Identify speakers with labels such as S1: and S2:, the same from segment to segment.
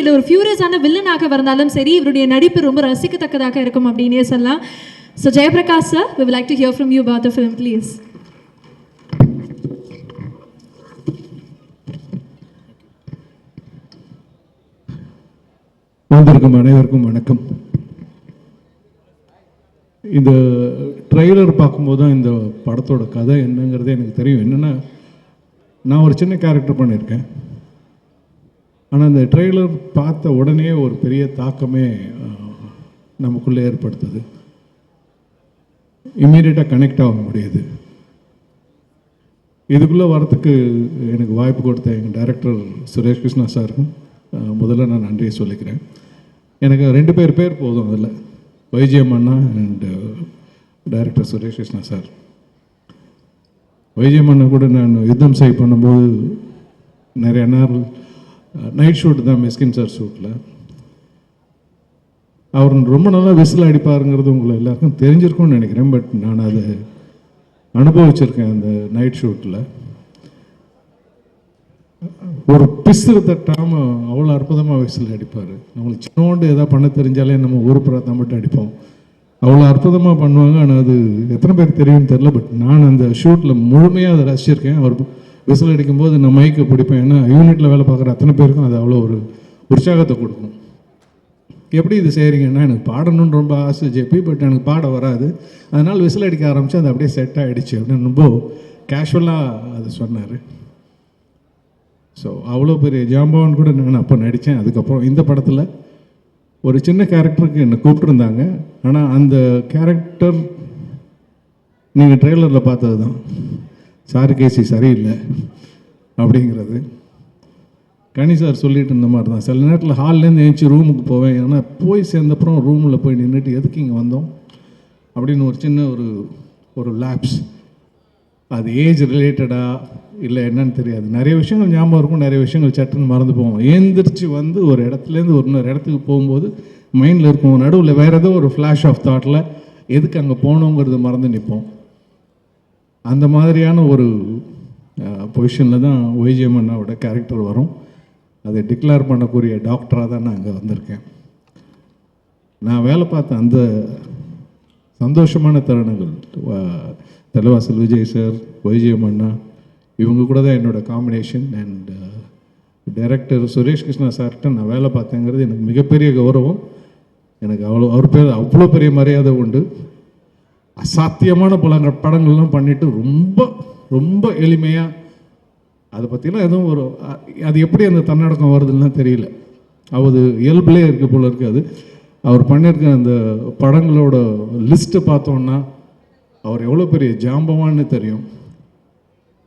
S1: இல்லை ஒரு ஃபியூரியஸான வில்லனாக இருந்தாலும் சரி இவருடைய நடிப்பு ரொம்ப ரசிக்கத்தக்கதாக இருக்கும் அப்படின்னே சொல்லலாம். So Jayaprakash sir, we would like to hear from you about the film, please.
S2: வந்திருக்கும் அனைவருக்கும் வணக்கம். இந்த ட்ரெய்லர் பார்க்கும்போது தான் இந்த படத்தோட கதை என்னங்கிறதே எனக்கு தெரியும். என்னென்னா, நான் ஒரு சின்ன கேரக்டர் பண்ணியிருக்கேன். ஆனால் அந்த ட்ரெய்லர் பார்த்த உடனே ஒரு பெரிய தாக்கமே நமக்குள்ளே ஏற்படுத்துது. இம்மீடியட்டாக கனெக்ட் ஆக முடியுது. இதுக்குள்ளே வரத்துக்கு எனக்கு வாய்ப்பு கொடுத்த எங்கள் டைரக்டர் சுரேஷ் கிருஷ்ணா சாருக்கும் முதல்ல நான் நன்றியை சொல்லிக்கிறேன். எனக்கு 2 பேர் போதும். அதில் வைஜிஎம் அண்ணா and director Suresh Krishna sir. YGM அண்ணா கூட நான் யுத்தம் செய் பண்ணும்போது நிறைய நாள் நைட் ஷூட் தான், மிஸ்கின் சார் ஷூட்டில். அவர் ரொம்ப நல்லா விசில் அடிப்பாருங்கிறது உங்களை எல்லாருக்கும் தெரிஞ்சிருக்கும்னு நினைக்கிறேன். பட் நான் அதை அனுபவிச்சிருக்கேன். அந்த நைட் ஷூட்டில் ஒரு பிசுறு தட்டாமல் அவ்வளோ அற்புதமாக விசில் அடிப்பார். நம்மளுக்கு சின்னோண்டு எதாவது பண்ண தெரிஞ்சாலே நம்ம ஒரு புறத்தை மட்டும் அடிப்போம். அவ்வளோ அற்புதமாக பண்ணுவாங்க. ஆனால் அது எத்தனை பேர் தெரியும்னு தெரில. பட் நான் அந்த ஷூட்டில் முழுமையாக அதை ரசிச்சிருக்கேன். அவர் விசில் அடிக்கும்போது நான் மைக்கை பிடிப்பேன். ஏன்னா யூனிட்டில் வேலை பார்க்குற அத்தனை பேருக்கும் அது அவ்வளோ ஒரு உற்சாகத்தை கொடுக்கும். எப்படி இது செய்கிறீங்கன்னா, எனக்கு பாடணுன்னு ரொம்ப ஆசை ஜேபி, பட் எனக்கு பாட வராது. அதனால் விசில் அடிக்க ஆரம்பித்து அது அப்படியே செட் ஆகிடுச்சு அப்படின்னு ரொம்ப கேஷுவலாக அது சொன்னார். ஸோ அவ்வளோ பெரிய ஜாம்பவான் கூட நான் அப்போ நடித்தேன். அதுக்கப்புறம் இந்த படத்தில் ஒரு சின்ன கேரக்டருக்கு என்னை கூப்பிட்டுருந்தாங்க. ஆனால் அந்த கேரக்டர் நீங்கள் ட்ரெய்லரில் பார்த்தது தான். சாருகேசி சரியில்லை அப்படிங்கிறது கனி சார் சொல்லிட்டு இருந்த மாதிரி தான். சில நேரத்தில் ஹால்லேருந்து எழுந்துச்சி ரூமுக்கு போவேன். ஏன்னா போய் சேர்ந்தப்புறம் ரூமில் போய் நின்றுட்டு எதுக்கு இங்கே வந்தோம் அப்படின்னு ஒரு சின்ன ஒரு லேப்ஸ். அது ஏஜ் ரிலேட்டடாக இல்லை என்னன்னு தெரியாது. நிறைய விஷயங்கள் ஞாபகம் இருக்கும், நிறைய விஷயங்கள் சட்டுன்னு மறந்து போவோம். ஏந்திரிச்சு வந்து ஒரு இடத்துலேருந்து இன்னொரு இடத்துக்கு போகும்போது மைண்டில் இருக்கும். நடுவில் வேறு ஏதோ ஒரு ஃப்ளாஷ் ஆஃப் தாட்டில் எதுக்கு அங்கே போகணுங்கிறது மறந்து நிற்போம். அந்த மாதிரியான ஒரு பொசிஷனில் தான் வைஜிஎம் அண்ணாவோட கேரக்டர் வரும். அதை டிக்ளேர் பண்ணக்கூடிய டாக்டராக தான் நான் அங்கே வந்திருக்கேன். நான் வேலை பார்த்த அந்த சந்தோஷமான தருணங்கள், தலைவாசல் விஜய் சார், வைஜிஎம் அண்ணா, இவங்க கூட தான் என்னோடய combination. And director Suresh Krishna சார்கிட்ட நான் வேலை பார்த்தேங்கிறது எனக்கு மிகப்பெரிய கௌரவம். எனக்கு அவர் பேர் அவ்வளோ பெரிய மரியாதை உண்டு. அசாத்தியமான படங்கள்லாம் பண்ணிவிட்டு ரொம்ப ரொம்ப எளிமையாக அதை பற்றிலாம் எதுவும் அது எப்படி அந்த தன்னடக்கம் வருதுன்னா தெரியல. அது இயல்பிலே இருக்க போல இருக்குது. அவர் பண்ணியிருக்க அந்த படங்களோட லிஸ்ட்டு பார்த்தோன்னா அவர் எவ்வளோ பெரிய ஜாம்பவான்னு தெரியும்.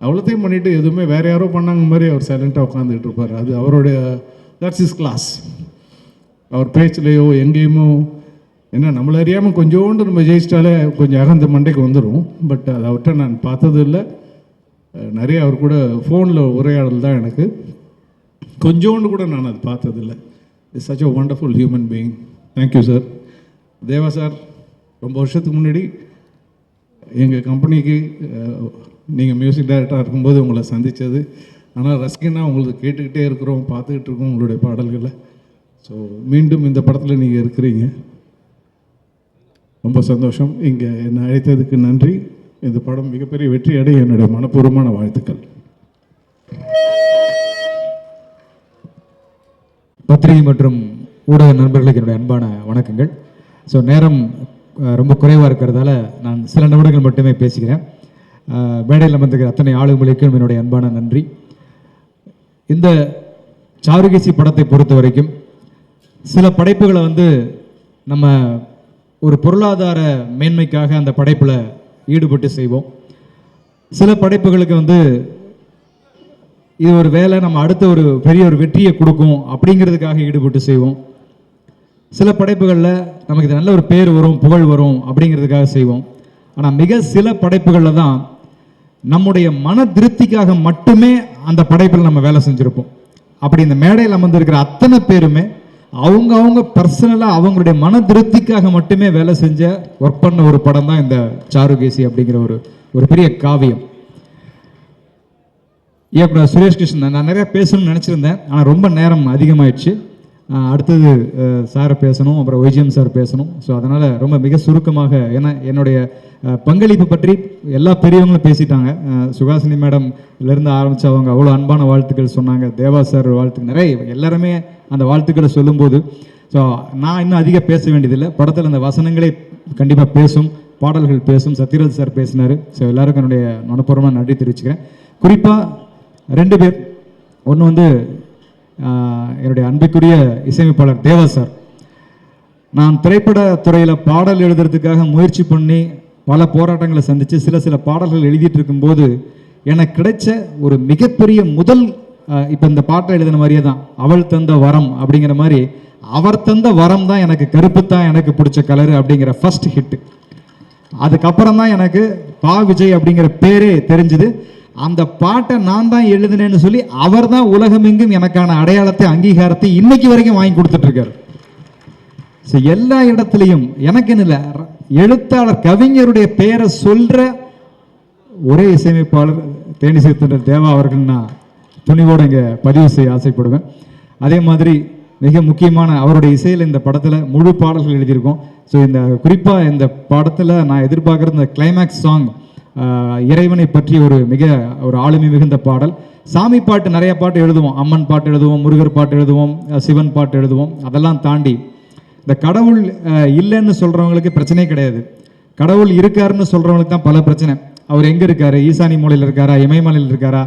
S2: அவ்வளோத்தையும் பண்ணிவிட்டு எதுவுமே வேறு யாரோ பண்ணாங்க மாதிரி அவர் சைலண்ட்டாக உட்காந்துட்டு இருப்பார். அது அவருடைய தட்ஸ் இஸ் கிளாஸ். அவர் பேச்சிலையோ எங்கேயுமோ ஏன்னா நம்மளை அறியாமல் கொஞ்சோண்டு நம்ம ஜெயிச்சிட்டாலே கொஞ்சம் அகந்த மண்டைக்கு வந்துடும். பட் அதை அவர்கிட்ட நான் பார்த்தது இல்லை. நிறைய அவர் கூட ஃபோனில் உரையாடல் தான். எனக்கு கொஞ்சோண்டு கூட நான் அது பார்த்ததில்லை. It's such a wonderful human being. Thank you sir. Deva sir, ரொம்ப வருஷத்துக்கு முன்னாடி எங்கள் கம்பெனிக்கு நீங்கள் மியூசிக் டைரக்டராக இருக்கும்போது உங்களை சந்தித்தது. ஆனால் ரசிகனாக உங்களுக்கு கேட்டுக்கிட்டே இருக்கிறோம், பார்த்துக்கிட்டு இருக்கோம் உங்களுடைய பாடல்களை. ஸோ மீண்டும் இந்த படத்தில் நீங்கள் இருக்கிறீங்க, ரொம்ப சந்தோஷம். இங்கே என்னை அழைத்ததுக்கு நன்றி. இந்த படம் மிகப்பெரிய வெற்றி அடைய என்னுடைய மனப்பூர்வமான வாழ்த்துக்கள்.
S3: பத்திரிகை மற்றும் ஊடக நண்பர்களுக்கு என்னுடைய அன்பான வணக்கங்கள். ஸோ நேரம் ரொம்ப குறைவாக இருக்கிறதால நான் சில நிமிடங்கள் மட்டுமே பேசுகிறேன். மேடையில் அமர்ந்திருக்கிற அத்தனை ஆளுங்களுக்கும் என்னுடைய அன்பான நன்றி. இந்த சாருகேசி படத்தை பொறுத்த வரைக்கும் சில படைப்புகளை நம்ம ஒரு பொருளாதார மேன்மைக்காக அந்த படைப்பில் ஈடுபட்டு செய்வோம். சில படைப்புகளுக்கு இது ஒரு வேலை நம்ம அடுத்த ஒரு பெரிய ஒரு வெற்றியை கொடுக்கும் அப்படிங்கிறதுக்காக ஈடுபட்டு செய்வோம். சில படைப்புகளில் நமக்கு இது நல்ல ஒரு பேர் வரும், புகழ் வரும் அப்படிங்கிறதுக்காக செய்வோம். ஆனால் மிக சில படைப்புகளில் தான் நம்முடைய மன திருப்திக்காக மட்டுமே அந்த படைப்பில் நம்ம வேலை செஞ்சுருப்போம். அப்படி இந்த மேடையில் அமர்ந்திருக்கிற அத்தனை பேருமே அவங்க பர்சனலாக அவங்களுடைய மன திருப்திக்காக மட்டுமே வேலை செஞ்ச ஒர்க் பண்ண ஒரு படம் தான் இந்த சாருகேசி அப்படிங்கிற ஒரு பெரிய காவியம். இயக்குனர் சுரேஷ் கிருஷ்ணன், நான் நிறையா பேசணும்னு நினச்சிருந்தேன், ஆனால் ரொம்ப நேரம் அதிகமாகிடுச்சு. அடுத்தது சார் பேசணும், அப்புறம் ஒய்ஜிஎம் சார் பேசணும். ஸோ அதனால் ரொம்ப மிக சுருக்கமாக, ஏன்னா என்னுடைய பங்களிப்பு பற்றி எல்லா பெரியவங்களும் பேசிட்டாங்க. சுகாசினி மேடம்லேருந்து ஆரம்பித்து அவங்க அவ்வளோ அன்பான வாழ்த்துக்கள் சொன்னாங்க. தேவா சார் வாழ்த்துக்கள் நிறைய, எல்லாருமே அந்த வாழ்த்துக்களை சொல்லும்போது ஸோ நான் இன்னும் அதிகம் பேச வேண்டியதில்லை. படத்தில் அந்த வசனங்களே கண்டிப்பாக பேசும், பாடல்கள் பேசும். சத்யராஜ் சார் பேசினார். ஸோ எல்லாருக்கும் என்னுடைய மனப்பூர்வமாக நன்றி தெரிவிச்சுக்கிறேன். குறிப்பாக 2 பேர், ஒன்று வந்து என்னுடைய அன்பிற்குரிய இசையமைப்பாளர் தேவா சார். நான் திரைப்பட துறையில் பாடல் எழுதுறதுக்காக முயற்சி பண்ணி பல போராட்டங்களை சந்தித்து சில பாடல்கள் எழுதிட்டு இருக்கும்போது எனக்கு கிடைச்ச ஒரு மிகப்பெரிய முதல், இப்போ இந்த பாட்டை எழுதின மாதிரியே தான், அவள் தந்த வரம் அப்படிங்கிற மாதிரி, அவர் தந்த வரம் தான் எனக்கு கருப்பு தான் எனக்கு பிடிச்ச கலரு அப்படிங்கிற ஃபர்ஸ்ட் ஹிட். அதுக்கப்புறம் தான் எனக்கு பா விஜய் அப்படிங்கிற பேரே தெரிஞ்சுது. அந்த பாட்டை நான் தான் எழுதினேன்னு சொல்லி அவர் தான் உலகமெங்கும் எனக்கான அடையாளத்தை, அங்கீகாரத்தை இன்னைக்கு வரைக்கும் வாங்கி கொடுத்துட்டு இருக்காரு. ஸோ எல்லா இடத்துலையும் எனக்குன்னு இல்லை, எழுத்தாளர் கவிஞருடைய பெயரை சொல்ற ஒரே இசையமைப்பாளர் தேனிசை தென்றல் தேவா அவர்கள் நான் துணிவோடு இங்கே பதிவு செய்ய ஆசைப்படுவேன். அதே மாதிரி மிக முக்கியமான அவருடைய இசையில் இந்த படத்தில் முழு பாடல்கள் எழுதியிருக்கோம். ஸோ இந்த குறிப்பாக இந்த படத்தில் நான் எதிர்பார்க்குற இந்த கிளைமேக்ஸ் சாங் இறைவனை பற்றி ஒரு ஆளுமை மிகுந்த பாடல். சாமி பாட்டு நிறைய பாட்டு எழுதுவோம், அம்மன் பாட்டு எழுதுவோம், முருகர் பாட்டு எழுதுவோம், சிவன் பாட்டு எழுதுவோம். அதெல்லாம் தாண்டி இந்த கடவுள் இல்லைன்னு சொல்கிறவங்களுக்கு பிரச்சனையே கிடையாது. கடவுள் இருக்காருன்னு சொல்கிறவங்களுக்கு தான் பல பிரச்சனை. அவர் எங்கே இருக்காரு? ஈசானி மூலையில் இருக்காரா? இமயமலையில் இருக்காரா?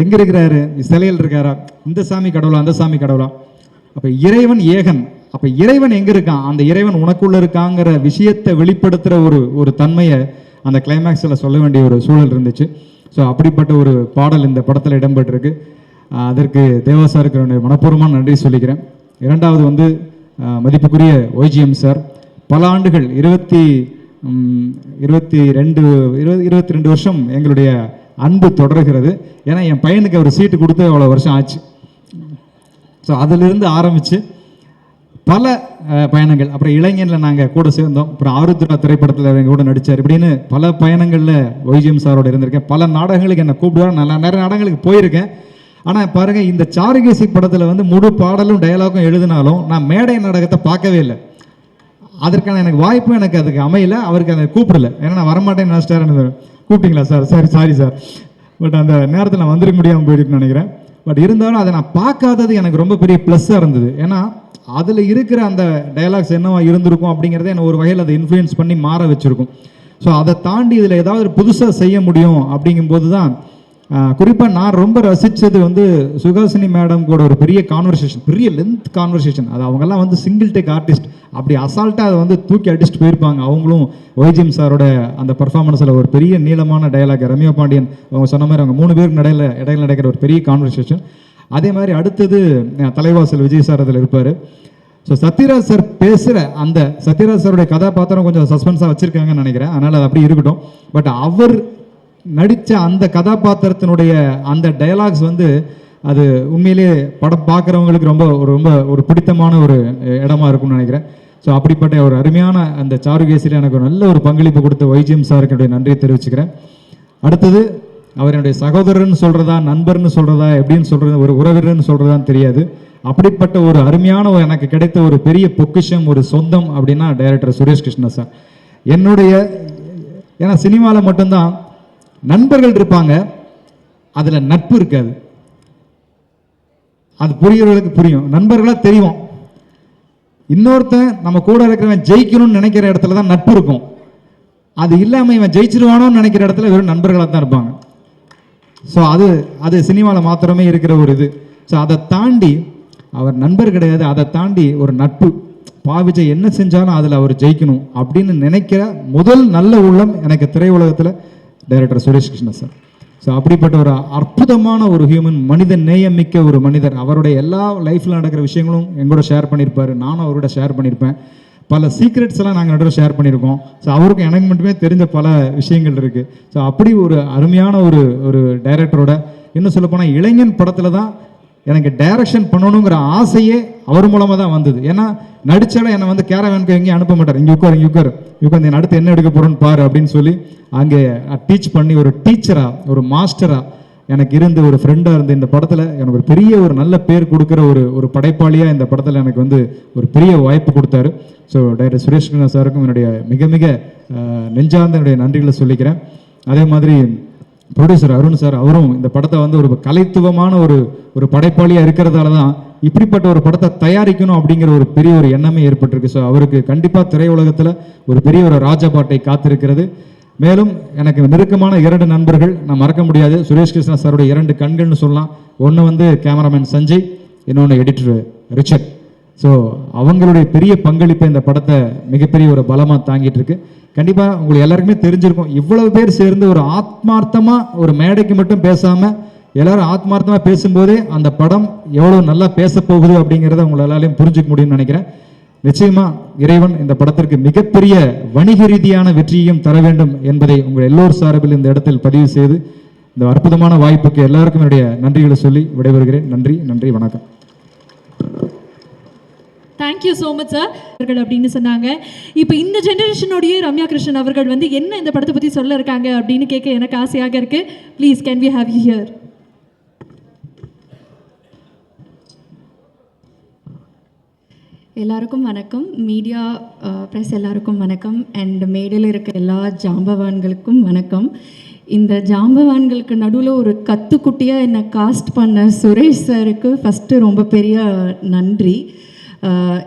S3: எங்கே இருக்கிறாரு? சிலையில் இருக்காரா? இந்த சாமி கடவுளா, அந்த சாமி கடவுளா? அப்போ இறைவன் ஏகன். அப்போ இறைவன் எங்கே இருக்கான்? அந்த இறைவன் உனக்குள்ள இருக்காங்கிற விஷயத்தை வெளிப்படுத்துகிற ஒரு தன்மையை அந்த கிளைமேக்ஸில் சொல்ல வேண்டிய ஒரு சூழல் இருந்துச்சு. ஸோ அப்படிப்பட்ட ஒரு பாடல் இந்த படத்தில் இடம்பெற்றிருக்கு. அதற்கு தேவா சாருக்கு என்னுடைய மனப்பூர்வமான நன்றி சொல்லிக்கிறேன். இரண்டாவது வந்து மதிப்புக்குரிய ஒய்ஜிஎம் சார். பல ஆண்டுகள் 22 வருஷம் எங்களுடைய அன்பு தொடர்கிறது. ஏன்னா என் பையனுக்கு அவர் சீட்டு கொடுத்து அவ்வளோ வருஷம் ஆச்சு. ஸோ அதிலிருந்து ஆரம்பித்து பல பயணங்கள், அப்புறம் இளைஞனில் நாங்கள் கூட சேர்ந்தோம், அப்புறம் ஆருத்ரா திரைப்படத்தில் எங்கள் கூட நடித்தார். இப்படின்னு பல பயணங்களில் ஒய்ஜிஎம் சாரோட இருந்திருக்கேன். பல நாடகங்களுக்கு என்னை கூப்பிடுவார், நான் நிறைய நாடகங்களுக்கு போயிருக்கேன். ஆனால் பாருங்கள், இந்த சாருகேசி படத்தில் வந்து முழு பாடலும் டயலாகும் எழுதினாலும் நான் மேடை நாடகத்தை பார்க்கவே இல்லை. அதற்கான எனக்கு வாய்ப்பும் எனக்கு அதுக்கு அமையல. அவருக்கு அதை கூப்பிடல, ஏன்னா நான் வரமாட்டேன்னு நினச்சிட்டாரு. கூப்பிட்டீங்களா சார்? சாரி சார், பட் அந்த நேரத்தில் நான் வந்துருக்க முடியாமல் போயிடுன்னு நினைக்கிறேன். பட் இருந்தாலும் அதை நான் பார்க்காதது எனக்கு ரொம்ப பெரிய ப்ளஸ்ஸாக இருந்தது. ஏன்னா அதில் இருக்கிற அந்த டயலாக்ஸ் என்னவா இருந்திருக்கும் அப்படிங்கிறத என்ன ஒரு வகையில் அதை இன்ஃப்ளூயன்ஸ் பண்ணி மாற வச்சுருக்கும். ஸோ அதை தாண்டி இதில் ஏதாவது புதுசாக செய்ய முடியும் அப்படிங்கும்போது தான் குறிப்பாக நான் ரொம்ப ரசித்தது வந்து சுகாசினி மேடம் கூட ஒரு பெரிய கான்வர்சேஷன், பெரிய லென்த் கான்வர்சேஷன். அது அவங்கெல்லாம் வந்து சிங்கிள் டேக் ஆர்டிஸ்ட், அப்படி அசால்ட்டாக அதை வந்து தூக்கி அடிச்சுட்டு போயிருப்பாங்க. அவங்களும் ஒய்ஜிஎம் சாரோட அந்த பர்ஃபார்மன்ஸில் ஒரு பெரிய நீளமான டயலாக், ரம்யா பாண்டியன் அவங்க சொன்ன மாதிரி அவங்க 3 பேருக்கு இடையில நடக்கிற ஒரு பெரிய கான்வர்சேஷன். அதே மாதிரி அடுத்தது தலைவாசல் விஜய் சார் அதில் இருப்பார். ஸோ சத்யராஜ் சார் பேசுகிற அந்த சத்யராஜ் சாருடைய கதாபாத்திரம் கொஞ்சம் சஸ்பென்ஸாக வச்சுருக்காங்கன்னு நினைக்கிறேன், அதனால் அது அப்படி இருக்கட்டும். பட் அவர் நடித்த அந்த கதாபாத்திரத்தினுடைய அந்த டயலாக்ஸ் வந்து அது உண்மையிலேயே படம் பார்க்குறவங்களுக்கு ரொம்ப ஒரு பிடித்தமான ஒரு இடமா இருக்கும்னு நினைக்கிறேன். ஸோ அப்படிப்பட்ட ஒரு அருமையான அந்த சாருகேசியில் எனக்கு ஒரு நல்ல ஒரு பங்களிப்பு கொடுத்த ஒய்ஜிஎம் சாருக்கு என்னுடைய நன்றியை தெரிவிச்சுக்கிறேன். அடுத்தது அவர் என்னுடைய சகோதரர்னு சொல்கிறதா, நண்பர்னு சொல்கிறதா, எப்படின்னு சொல்கிறது, ஒரு உறவினர்னு சொல்கிறதான்னு தெரியாது. அப்படிப்பட்ட ஒரு அருமையான எனக்கு கிடைத்த ஒரு பெரிய பொக்கிஷம், ஒரு சொந்தம் அப்படின்னா டைரக்டர் சுரேஷ் கிருஷ்ணா சார். ஏன்னா சினிமாவில் மட்டும்தான் நண்பர்கள் இருப்பாங்க, அதில் நட்பு இருக்காது. அது புரியவர்களுக்கு புரியும், நண்பர்களாக தெரியும். இன்னொருத்தன் நம்ம கூட இருக்கிறவன் ஜெயிக்கணும்னு நினைக்கிற இடத்துல தான் நட்பு இருக்கும். அது இல்லாமல் இவன் ஜெயிச்சிருவானோன்னு நினைக்கிற இடத்துல வெறும் நண்பர்களாக தான் இருப்பாங்க. ஸோ அது சினிமாவில் மாத்திரமே இருக்கிற ஒரு இது. ஸோ அதை தாண்டி அவர் நண்பர் கிடையாது, அதை தாண்டி ஒரு நட்பு. விஜய் என்ன செஞ்சாலும் அதில் அவர் ஜெயிக்கணும் அப்படின்னு நினைக்கிற முதல் நல்ல உள்ளம் எனக்கு திரையுலகத்தில் director Suresh Krishna sir. So அப்படிப்பட்ட ஒரு அற்புதமான ஒரு ஹியூமன், மனித நேயமிக்க ஒரு மனிதர். அவருடைய எல்லா லைஃப்பில் நடக்கிற விஷயங்களும் எங்களோட ஷேர் பண்ணியிருப்பார், நானும் அவரோட ஷேர் பண்ணியிருப்பேன். பல சீக்ரெட்ஸ் எல்லாம் நாங்கள் நடுவில் ஷேர் பண்ணியிருக்கோம். ஸோ அவருக்கும் எனக்கு மட்டுமே தெரிஞ்ச பல விஷயங்கள் இருக்குது. ஸோ அப்படி ஒரு அருமையான ஒரு டைரக்டரோட, இன்னும் சொல்லப்போனால் இளைஞன் படத்தில் தான் எனக்கு டைரக்ஷன் பண்ணணுங்கிற ஆசையே அவர் மூலமாக தான் வந்தது. ஏன்னா நடிச்சாலும் என்னை வந்து கேரவேனுக்கு எங்கேயும் அனுப்ப மாட்டார். இங்கே உட்கார் என் அடுத்து என்ன எடுக்க போகிறோன்னு பாரு அப்படின்னு சொல்லி அங்கே டீச் பண்ணி ஒரு டீச்சராக, ஒரு மாஸ்டராக எனக்கு இருந்து ஒரு ஃப்ரெண்டாக இருந்து இந்த படத்தில் எனக்கு ஒரு பெரிய ஒரு நல்ல பேர் கொடுக்குற ஒரு படைப்பாளியாக இந்த படத்தில் எனக்கு வந்து ஒரு பெரிய வாய்ப்பு கொடுத்தாரு. ஸோ டைரக்டர் சுரேஷ் கிருஷ்ணா சாருக்கும் என்னுடைய மிக மிக நெஞ்சார்ந்த என்னுடைய நன்றிகளை சொல்லிக்கிறேன். அதே மாதிரி ப்ரொடியூசர் அருண் சார், அவரும் இந்த படத்தை வந்து ஒரு கலைத்துவமான ஒரு படைப்பாளியாக இருக்கிறதால தான் இப்படிப்பட்ட ஒரு படத்தை தயாரிக்கணும் அப்படிங்கிற ஒரு பெரிய ஒரு எண்ணமே ஏற்பட்டிருக்கு. ஸோ அவருக்கு கண்டிப்பாக திரையுலகத்தில் ஒரு பெரிய ஒரு ராஜபாட்டை காத்திருக்கிறது. மேலும் எனக்கு நெருக்கமான 2 நண்பர்கள் நான் மறக்க முடியாது. சுரேஷ் கிருஷ்ணா சாருடைய 2 கண்கள்னு சொல்லலாம். ஒன்று வந்து கேமராமேன் சஞ்சய், இன்னொன்று எடிட்டர் ரிச்சர்ட். ஸோ அவங்களுடைய பெரிய பங்களிப்பை இந்த படத்தை மிகப்பெரிய ஒரு பலமாக தாங்கிட்டு இருக்கு. கண்டிப்பாக உங்களுக்கு எல்லாருக்குமே தெரிஞ்சிருக்கும், இவ்வளவு பேர் சேர்ந்து ஒரு ஆத்மார்த்தமாக ஒரு மேடைக்கு மட்டும் பேசாமல் எல்லாரும் ஆத்மார்த்தமாக பேசும்போதே அந்த படம் எவ்வளோ நல்லா பேச போகுது அப்படிங்கிறத உங்களை எல்லாரையும் புரிஞ்சுக்க முடியும்னு நினைக்கிறேன். நிச்சயமா இறைவன் இந்த படத்திற்கு மிகப்பெரிய வணிக ரீதியான வெற்றியையும் தர வேண்டும் என்பதை உங்கள் எல்லோர் சார்பில் இந்த இடத்தில் பதிவு செய்து இந்த அற்புதமான வாய்ப்புக்கு எல்லாருக்கும் என்னுடைய நன்றிகளை சொல்லி விடைபெறுகிறேன். நன்றி, நன்றி, வணக்கம்.
S1: தேங்க்யூ ஸோ மச் சார் அவர்கள் அப்படின்னு சொன்னாங்க. இப்போ இந்த ஜெனரேஷனோடைய ரம்யா கிருஷ்ணன் அவர்கள் வந்து என்ன இந்த படத்தை பற்றி சொல்ல இருக்காங்க அப்படின்னு கேட்க எனக்கு ஆசையாக இருக்கு. Please can we have you here.
S4: எல்லாருக்கும் வணக்கம். மீடியா ப்ரெஸ் எல்லாருக்கும் வணக்கம். அண்ட் மேடையில் இருக்க எல்லா ஜாம்பவான்களுக்கும் வணக்கம். இந்த ஜாம்பவான்களுக்கு நடுவில் ஒரு கத்துக்குட்டியாக என்னை காஸ்ட் பண்ண சுரேஷ் சாருக்கு ஃபஸ்ட்டு ரொம்ப பெரிய நன்றி.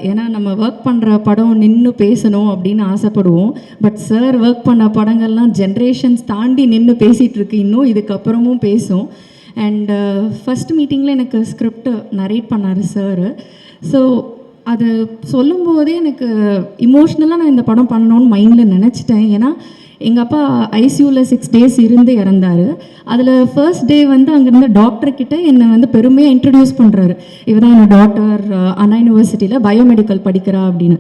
S4: ஏன்னா நம்ம ஒர்க் பண்ணுற படம் நின்று பேசணும் அப்படின்னு ஆசைப்படுவோம். பட் சார் ஒர்க் பண்ண படங்கள்லாம் ஜென்ரேஷன்ஸ் தாண்டி நின்று பேசிகிட்ருக்கு, இன்னும் இதுக்கப்புறமும் பேசும். அண்ட் ஃபஸ்ட் மீட்டிங்கில் எனக்கு ஸ்கிரிப்ட் நரேட் பண்ணார் சார். ஸோ அது சொல்லும்போதே எனக்கு இமோஷ்னலாக நான் இந்த படம் பண்ணணும்னு மைண்டில் நினச்சிட்டேன். ஏன்னா எங்கள் அப்பா ஐசியூவில் 6 days இருந்து இறந்தார். அதில் ஃபர்ஸ்ட் டே வந்து அங்கேருந்து டாக்டர்கிட்ட என்னை வந்து பெருமையாக இன்ட்ரடியூஸ் பண்ணுறாரு. இவர் தான் என்னோட டாக்டர் அண்ணா யூனிவர்சிட்டியில் பயோமெடிக்கல் படிக்கிறா அப்படின்னு.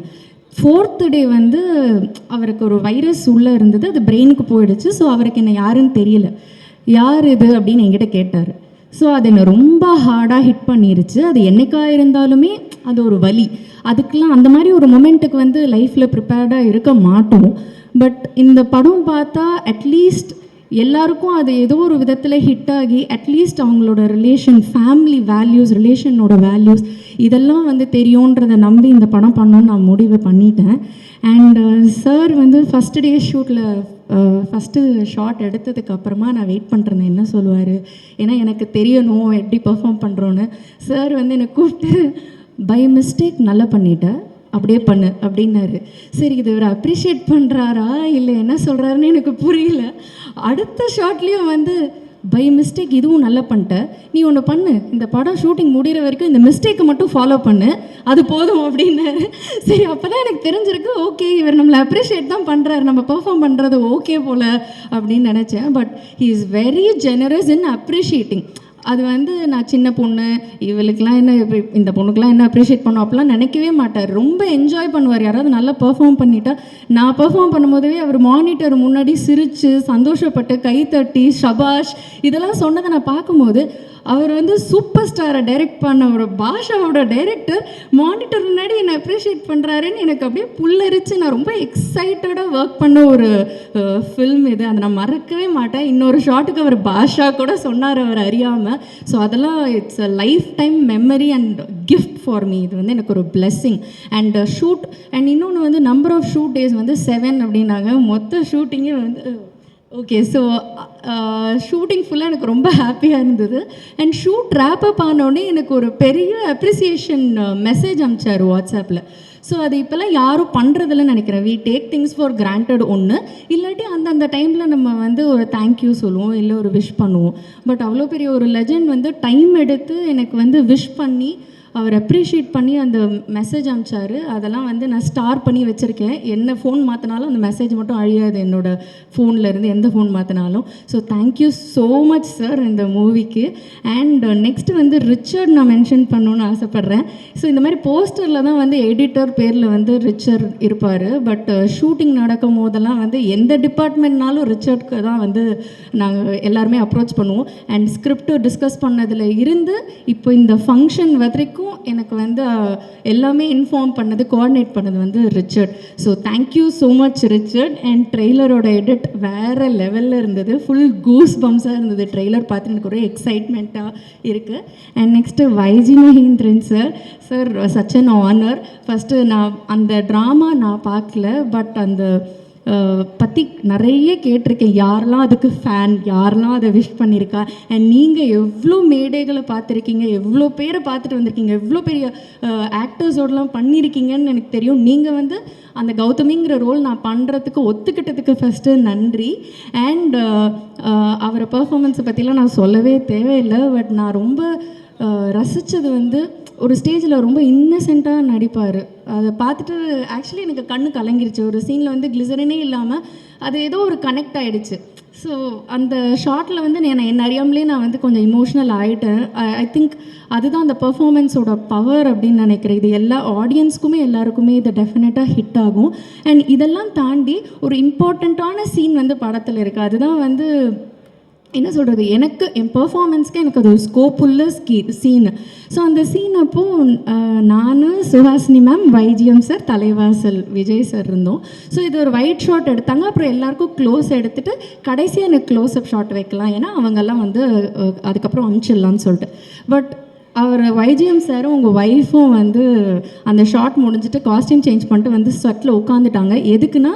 S4: 4th day வந்து அவருக்கு ஒரு வைரஸ் உள்ளே இருந்தது, அது பிரெயினுக்கு போயிடுச்சு. ஸோ அவருக்கு என்ன யாருன்னு தெரியல. யார் இது அப்படின்னு என்கிட்ட கேட்டார். ஸோ அது என்னை ரொம்ப ஹார்டாக ஹிட் பண்ணிருச்சு. அது என்னைக்காக இருந்தாலுமே அது ஒரு வலி. அதுக்கெலாம் அந்த மாதிரி ஒரு மொமெண்ட்டுக்கு வந்து லைஃப்பில் ப்ரிப்பேர்டாக இருக்க மாட்டோம். பட் இந்த படம் பார்த்தா அட்லீஸ்ட் எல்லாருக்கும் அது ஏதோ ஒரு விதத்தில் ஹிட் ஆகி அட்லீஸ்ட் அவங்களோட ரிலேஷன், ஃபேமிலி வேல்யூஸ், ரிலேஷனோட வேல்யூஸ் இதெல்லாம் வந்து தெரியுன்றதை நம்பி இந்த படம் பண்ணணும்னு நான் முடிவு பண்ணிட்டேன். அண்ட் சார் வந்து ஃபஸ்ட்டு டே ஷூட்டில் ஃபஸ்ட்டு ஷாட் எடுத்ததுக்கு அப்புறமா நான் வெயிட் பண்ணுறேன் என்ன சொல்லுவார், ஏன்னா எனக்கு தெரியணும் எப்படி பெர்ஃபார்ம் பண்ணுறோன்னு. சார் வந்து என்னை கூப்பிட்டு பை மிஸ்டேக் நல்லா பண்ணிட்டேன், அப்படியே பண்ணு அப்படின்னாரு. சரி, இது இவர் அப்ரிஷியேட் பண்ணுறாரா இல்லை என்ன சொல்கிறாருன்னு எனக்கு புரியல. அடுத்த ஷாட்லேயும் வந்து பை மிஸ்டேக் இதுவும் நல்லா பண்ணிட்ட, நீ ஒன்று பண்ணு, இந்த படம் ஷூட்டிங் முடிகிற வரைக்கும் இந்த மிஸ்டேக்கை மட்டும் ஃபாலோ பண்ணு, அது போதும் அப்படின்னாரு. சரி, அப்போ தான் எனக்கு தெரிஞ்சிருக்கு, ஓகே இவர் நம்மளை அப்ரிஷியேட் தான் பண்ணுறாரு, நம்ம பெர்ஃபார்ம் பண்ணுறது ஓகே போல் அப்படின்னு நினச்சேன். But he is very generous in appreciating. அது வந்து நான் சின்ன பொண்ணு, இவளுக்கெலாம் என்ன, இந்த பொண்ணுக்கெலாம் என்ன அப்ரிஷியேட் பண்ணும் அப்படிலாம் நினைக்கவே மாட்டார். ரொம்ப என்ஜாய் பண்ணுவார். யாராவது நல்லா பெர்ஃபார்ம் பண்ணிட்டா, நான் பெர்ஃபார்ம் பண்ணும்போதவே அவர் மானிட்டர் முன்னாடி சிரித்து சந்தோஷப்பட்டு கைத்தட்டி ஷபாஷ் இதெல்லாம் சொன்னதை நான் பார்க்கும்போது அவர் வந்து சூப்பர் ஸ்டாரை டைரக்ட் பண்ண ஒரு பாஷாவோட டைரக்டர் மானிட்டர் முன்னாடி என்னை அப்ரிஷியேட் பண்ணுறாருன்னு எனக்கு அப்படியே புல்லரிச்சு நான் ரொம்ப எக்ஸைட்டடாக ஒர்க் பண்ண ஒரு ஃபில்ம் இது. அதை நான் மறக்கவே மாட்டேன். இன்னொரு ஷாட்டுக்கு அவர் பாஷா கூட சொன்னார் அவர் அறியாமல். ஸோ அதெல்லாம் it's a life time memory and gift for me. இது வந்து எனக்கு ஒரு பிளெஸ்ஸிங். அண்ட் ஷூட் அண்ட் இன்னொன்று வந்து நம்பர் ஆஃப் ஷூட் டேஸ் வந்து 7 அப்படின்னாங்க. மொத்த ஷூட்டிங்கே வந்து ஓகே. ஸோ ஷூட்டிங் ஃபுல்லாக எனக்கு ரொம்ப ஹாப்பியாக இருந்தது. அண்ட் ஷூட் ரேப் அப் ஆனோடனே எனக்கு ஒரு பெரிய அப்ரிசியேஷன் மெசேஜ் அனுப்பிச்சார் வாட்ஸ்அப்பில். ஸோ அது இப்போல்லாம் யாரும் பண்ணுறதில்லன்னு நினைக்கிறேன். We take things for granted ஒன்று, இல்லாட்டி அந்தந்த டைமில் நம்ம வந்து ஒரு தேங்க்யூ சொல்லுவோம், இல்லை ஒரு விஷ் பண்ணுவோம். பட் அவ்வளோ பெரிய ஒரு லெஜண்ட் வந்து டைம் எடுத்து எனக்கு வந்து விஷ் பண்ணி அவர் அப்ரிஷியேட் பண்ணி அந்த மெசேஜ் அனுப்பிச்சார். அதெல்லாம் வந்து நான் ஸ்டார் பண்ணி வச்சுருக்கேன். என்ன ஃபோன் மாற்றினாலும் அந்த மெசேஜ் மட்டும் அழியாது என்னோடய ஃபோன்லேருந்து, எந்த ஃபோன் மாற்றினாலும். So thank you so much sir இந்த மூவிக்கு. அண்ட் நெக்ஸ்ட்டு வந்து ரிச்சர்ட் நான் மென்ஷன் பண்ணணுன்னு ஆசைப்பட்றேன். ஸோ இந்த மாதிரி போஸ்டரில் தான் வந்து எடிட்டர் பேரில் வந்து ரிச்சர்ட் இருப்பார். பட் ஷூட்டிங் நடக்கும் போதெல்லாம் வந்து எந்த டிபார்ட்மெண்ட்னாலும் ரிச்சர்ட்க்கு தான் வந்து நாங்கள் எல்லாருமே அப்ரோச் பண்ணுவோம். அண்ட் ஸ்கிரிப்ட் டிஸ்கஸ் பண்ணதில் இருந்து இப்போ இந்த ஃபங்க்ஷன் வரைக்கும் வரைக்கும் எனக்கு வந்து எல்லாமே இன்ஃபார்ம் பண்ணது, கோஆர்டினேட் பண்ணது வந்து Richard. So thank you so much Richard. And ட்ரெய்லரோட எடிட் வேறு லெவலில் இருந்தது. ஃபுல் கூஸ் பம்ஸாக இருந்தது ட்ரெய்லர் பார்த்து. எனக்கு ஒரே எக்ஸைட்மெண்ட்டாக இருக்குது. And next YG Mahendran sir such an honour. First நான் அந்த ட்ராமா நான் பார்க்கல, பட் அந்த பற்றி நிறைய கேட்டிருக்கேன். யாரெல்லாம் அதுக்கு ஃபேன், யாரெல்லாம் அதை விஷ் பண்ணியிருக்கா. அண்ட் நீங்கள் எவ்வளோ மேடைகளை பார்த்துருக்கீங்க, எவ்வளோ பேரை பார்த்துட்டு வந்திருக்கீங்க, எவ்வளோ பெரிய ஆக்டர்ஸோடலாம் பண்ணியிருக்கீங்கன்னு எனக்கு தெரியும். நீங்கள் வந்து அந்த கௌதமிங்கிற ரோல் நான் பண்ணுறதுக்கு ஒத்துக்கிட்டதுக்கு ஃபஸ்ட்டு நன்றி. அண்ட் அவரை பர்ஃபார்மன்ஸை பற்றிலாம் நான் சொல்லவே தேவையில்லை. பட் நான் ரொம்ப ரசித்தது வந்து ஒரு ஸ்டேஜில் ரொம்ப இன்னசென்ட்டாக நடிப்பார். அதை பார்த்துட்டு ஆக்சுவலி எனக்கு கண்ணு கலங்கிருச்சு. ஒரு சீனில் வந்து கிளிசரினே இல்லாமல் அது ஏதோ ஒரு கனெக்ட் ஆகிடுச்சு. ஸோ அந்த ஷார்ட்டில் வந்து என்ன அறியாமலே நான் வந்து கொஞ்சம் இமோஷ்னல் ஆகிட்டேன். ஐ திங்க் அதுதான் அந்த பர்ஃபார்மன்ஸோட பவர் அப்படின்னு நினைக்கிறேன். இது எல்லா ஆடியன்ஸ்க்குமே எல்லாருக்குமே இது டெஃபினட்டாக ஹிட் ஆகும். அண்ட் இதெல்லாம் தாண்டி ஒரு இம்பார்ட்டண்ட்டான சீன் வந்து படத்தில் இருக்குது. அதுதான் வந்து என்ன சொல்கிறது, எனக்கு என் பர்ஃபார்மன்ஸ்க்கு எனக்கு அது ஒரு ஸ்கோப் உள்ள சீனு. ஸோ அந்த சீன் அப்போது நான், சுஹாசினி மேம், வைஜிஎம் சார், தலைவாசல் விஜய் சார் இருந்தோம். ஸோ இது ஒரு ஒயிட் ஷாட் எடுத்தாங்க. அப்புறம் எல்லாருக்கும் க்ளோஸ் எடுத்துகிட்டு கடைசியாக எனக்கு க்ளோஸ்அப் ஷாட் வைக்கலாம், ஏன்னா அவங்கெல்லாம் வந்து அதுக்கப்புறம் அனுப்பிச்சிடலான்னு சொல்லிட்டு. பட் அவர் வைஜிஎம் சாரும் உங்கள் ஒய்ஃபும் வந்து அந்த ஷாட் முடிஞ்சிட்டு காஸ்டியூம் சேஞ்ச் பண்ணிட்டு வந்து ஸ்வெட்டில் உட்காந்துட்டாங்க. எதுக்குன்னா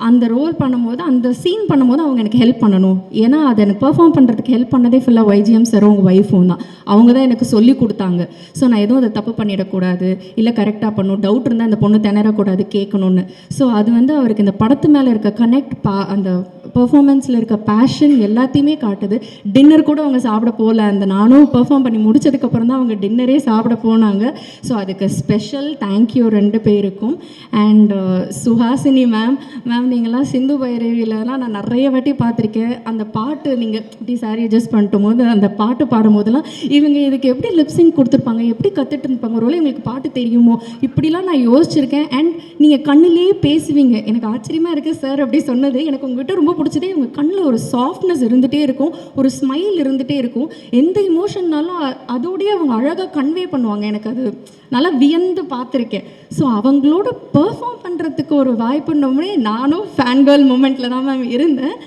S4: அந்த ரோல் பண்ணும்போது, அந்த சீன் பண்ணும்போது அவங்க எனக்கு ஹெல்ப் பண்ணணும். ஏன்னா அதை எனக்கு பெர்ஃபார்ம் பண்ணுறதுக்கு ஹெல்ப் பண்ணதே ஃபுல்லாக வைஜிஎம் சாரும் உங்கள் ஒய்ஃபும் தான். அவங்க தான் எனக்கு சொல்லி கொடுத்தாங்க. ஸோ நான் எதுவும் அதை தப்பு பண்ணிடக்கூடாது, இல்லை கரெக்டாக பண்ணணும், டவுட் இருந்தால் அந்த பொண்ணு திணறக்கூடாது கேட்கணுன்னு. ஸோ அது வந்து அவருக்கு இந்த படத்து மேலே இருக்க கனெக்ட், அந்த பெர்ஃபார்மன்ஸில் இருக்க பேஷன் எல்லாத்தையுமே காட்டுது. டின்னர் கூட அவங்க சாப்பிட போகல. அந்த நானும் பெர்ஃபார்ம் பண்ணி முடிச்சதுக்கப்புறம் தான் அவங்க டின்னரே சாப்பிட போனாங்க. ஸோ அதுக்கு ஸ்பெஷல் தேங்க்யூ 2 பேருக்கும். அண்ட் சுஹாசினி மேம், நீங்களாம் சிந்து பைரவிலலாம் நான் நிறைய வாட்டி பார்த்துருக்கேன். அந்த பாட்டு நீங்கள் இப்படி சாரி அட்ஜஸ்ட் பண்ணிட்டும் போது அந்த பாட்டு பாடும் போதெல்லாம் இவங்க இதுக்கு எப்படி லிப்ஸிங் கொடுத்துருப்பாங்க, எப்படி கற்றுட்டு இருப்பாங்க, ஒருவேளை எங்களுக்கு பாட்டு தெரியுமோ, இப்படிலாம் நான் யோசிச்சிருக்கேன். அண்ட் நீங்கள் கண்ணிலேயே பேசுவீங்க. எனக்கு ஆச்சரியமாக இருக்குது சார் அப்படி சொன்னது. எனக்கு உங்கள்கிட்ட ரொம்ப பிடிச்சதே உங்கள் கண்ணில் ஒரு சாஃப்ட்னஸ் இருந்துகிட்டே இருக்கும், ஒரு ஸ்மைல் இருந்துகிட்டே இருக்கும். எந்த இமோஷன்னாலும் அதோடய அவங்க அழகாக கன்வே பண்ணுவாங்க. எனக்கு அது நல்லா வியந்து பார்த்துருக்கேன். ஸோ அவங்களோட பெர்ஃபார்ம் பண்ணுறதுக்கு ஒரு வாய்ப்புன்னோடனே நானும் ஃபேன் கேர்ள் மூமெண்ட்டில் தான் மேம் இருந்தேன்.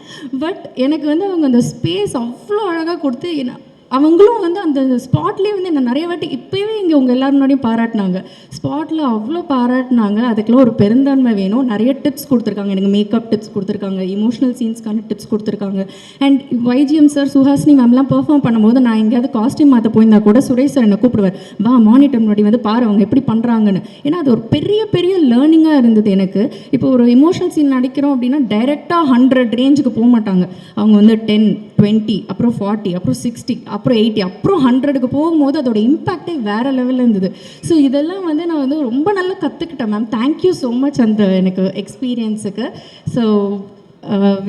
S4: பட் எனக்கு வந்து அவங்க அந்த ஸ்பேஸ் அவ்வளோ அழகாக கொடுத்து அவங்களும் வந்து அந்த ஸ்பாட்லேயே வந்து என்ன நிறைய வாட்டி இப்போவே இங்கே உங்கள் எல்லோரும் முன்னாடியும் பாராட்டினாங்க. ஸ்பாட்டில் அவ்வளோ பாராட்டினாங்க. அதுக்கெல்லாம் ஒரு பெருந்தன்மை வேணும். நிறைய டிப்ஸ் கொடுத்துருக்காங்க. எனக்கு மேக்கப் டிப்ஸ் கொடுத்துருக்காங்க, இமோஷனல் சீன்ஸ்க்கான டிப்ஸ் கொடுத்துருக்காங்க. அண்ட் வைஜிஎம் சார், சுஹாசினி மேம்லாம் பெர்ஃபார்ம் பண்ணும்போது நான் எங்கேயாவது காஸ்டியூம் மாற்ற போயிருந்தா கூட சுரேஷ் சார் என்னை கூப்பிடுவார், வா மானிட்டர் முன்னாடி வந்து பாரு அவங்க எப்படி பண்ணுறாங்கன்னு. ஏன்னா அது ஒரு பெரிய பெரிய லேர்னிங்காக இருந்தது எனக்கு. இப்போ ஒரு இமோஷனல் சீன் நடிக்கிறோம் அப்படின்னா டைரெக்டாக 100 ரேஞ்சுக்கு போக மாட்டாங்க. அவங்க வந்து 10, 20, அப்புறம் 40, அப்புறம் 60, அப்புறம் 80, அப்புறம் 100க்கு போகும்போது அதோட இம்பேக்டே வேறு லெவலில் இருந்தது. ஸோ இதெல்லாம் வந்து நான் வந்து ரொம்ப நல்லா கற்றுக்கிட்டேன் மேம். தேங்க்யூ ஸோ மச் அந்த எனக்கு எக்ஸ்பீரியன்ஸுக்கு. ஸோ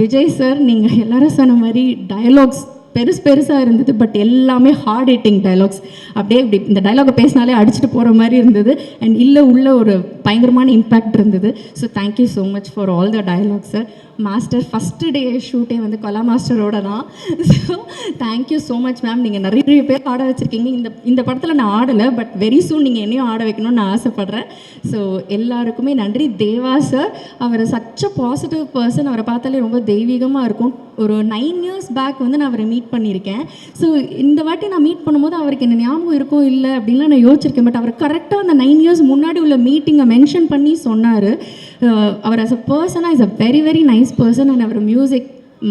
S4: விஜய் சார், நீங்கள் எல்லாரும் சொன்ன மாதிரி டயலாக்ஸ் பெருசாக இருந்தது. பட் எல்லாமே ஹார்ட் ஹிட்டிங் டைலாக்ஸ். அப்படியே இப்படி இந்த டைலாகை பேசினாலே அடிச்சுட்டு போகிற மாதிரி இருந்தது. அண்ட் உள்ள ஒரு பயங்கரமான இம்பேக்ட் இருந்தது. So thank you so much for all the dialogues sir. Master first day ஷூட்டே வந்து கலா மாஸ்டரோட தான். So thank you so much ma'am. நீங்கள் நிறைய பேர் ஆட வச்சுருக்கீங்க. இந்த படத்தில் நான் ஆடலை, பட் வெரி சூன் நீங்கள் என்னையும் ஆட வைக்கணும்னு நான் ஆசைப்பட்றேன். ஸோ எல்லாருக்குமே நன்றி. தேவா சார், அவர் சச் அ பாசிட்டிவ் பர்சன். அவரை பார்த்தாலே ரொம்ப தெய்வீகமாக இருக்கும். ஒரு 9 years பேக் வந்து நான் அவரை மீட் பண்ணியிருக்கேன். ஸோ இந்த வாட்டி நான் மீட் பண்ணும்போது அவருக்கு என்ன ஞாபகம் இருக்கும் இல்லை அப்படின்லாம் நான் யோசிச்சிருக்கேன். பட் அவர் கரெக்டாக அந்த 9 years முன்னாடி உள்ள மீட்டிங்கை மென்ஷன் பண்ணி சொன்னார். அவர் ஆஸ் அ பர்சனாக is a very very nice person. And அவர் மியூசிக்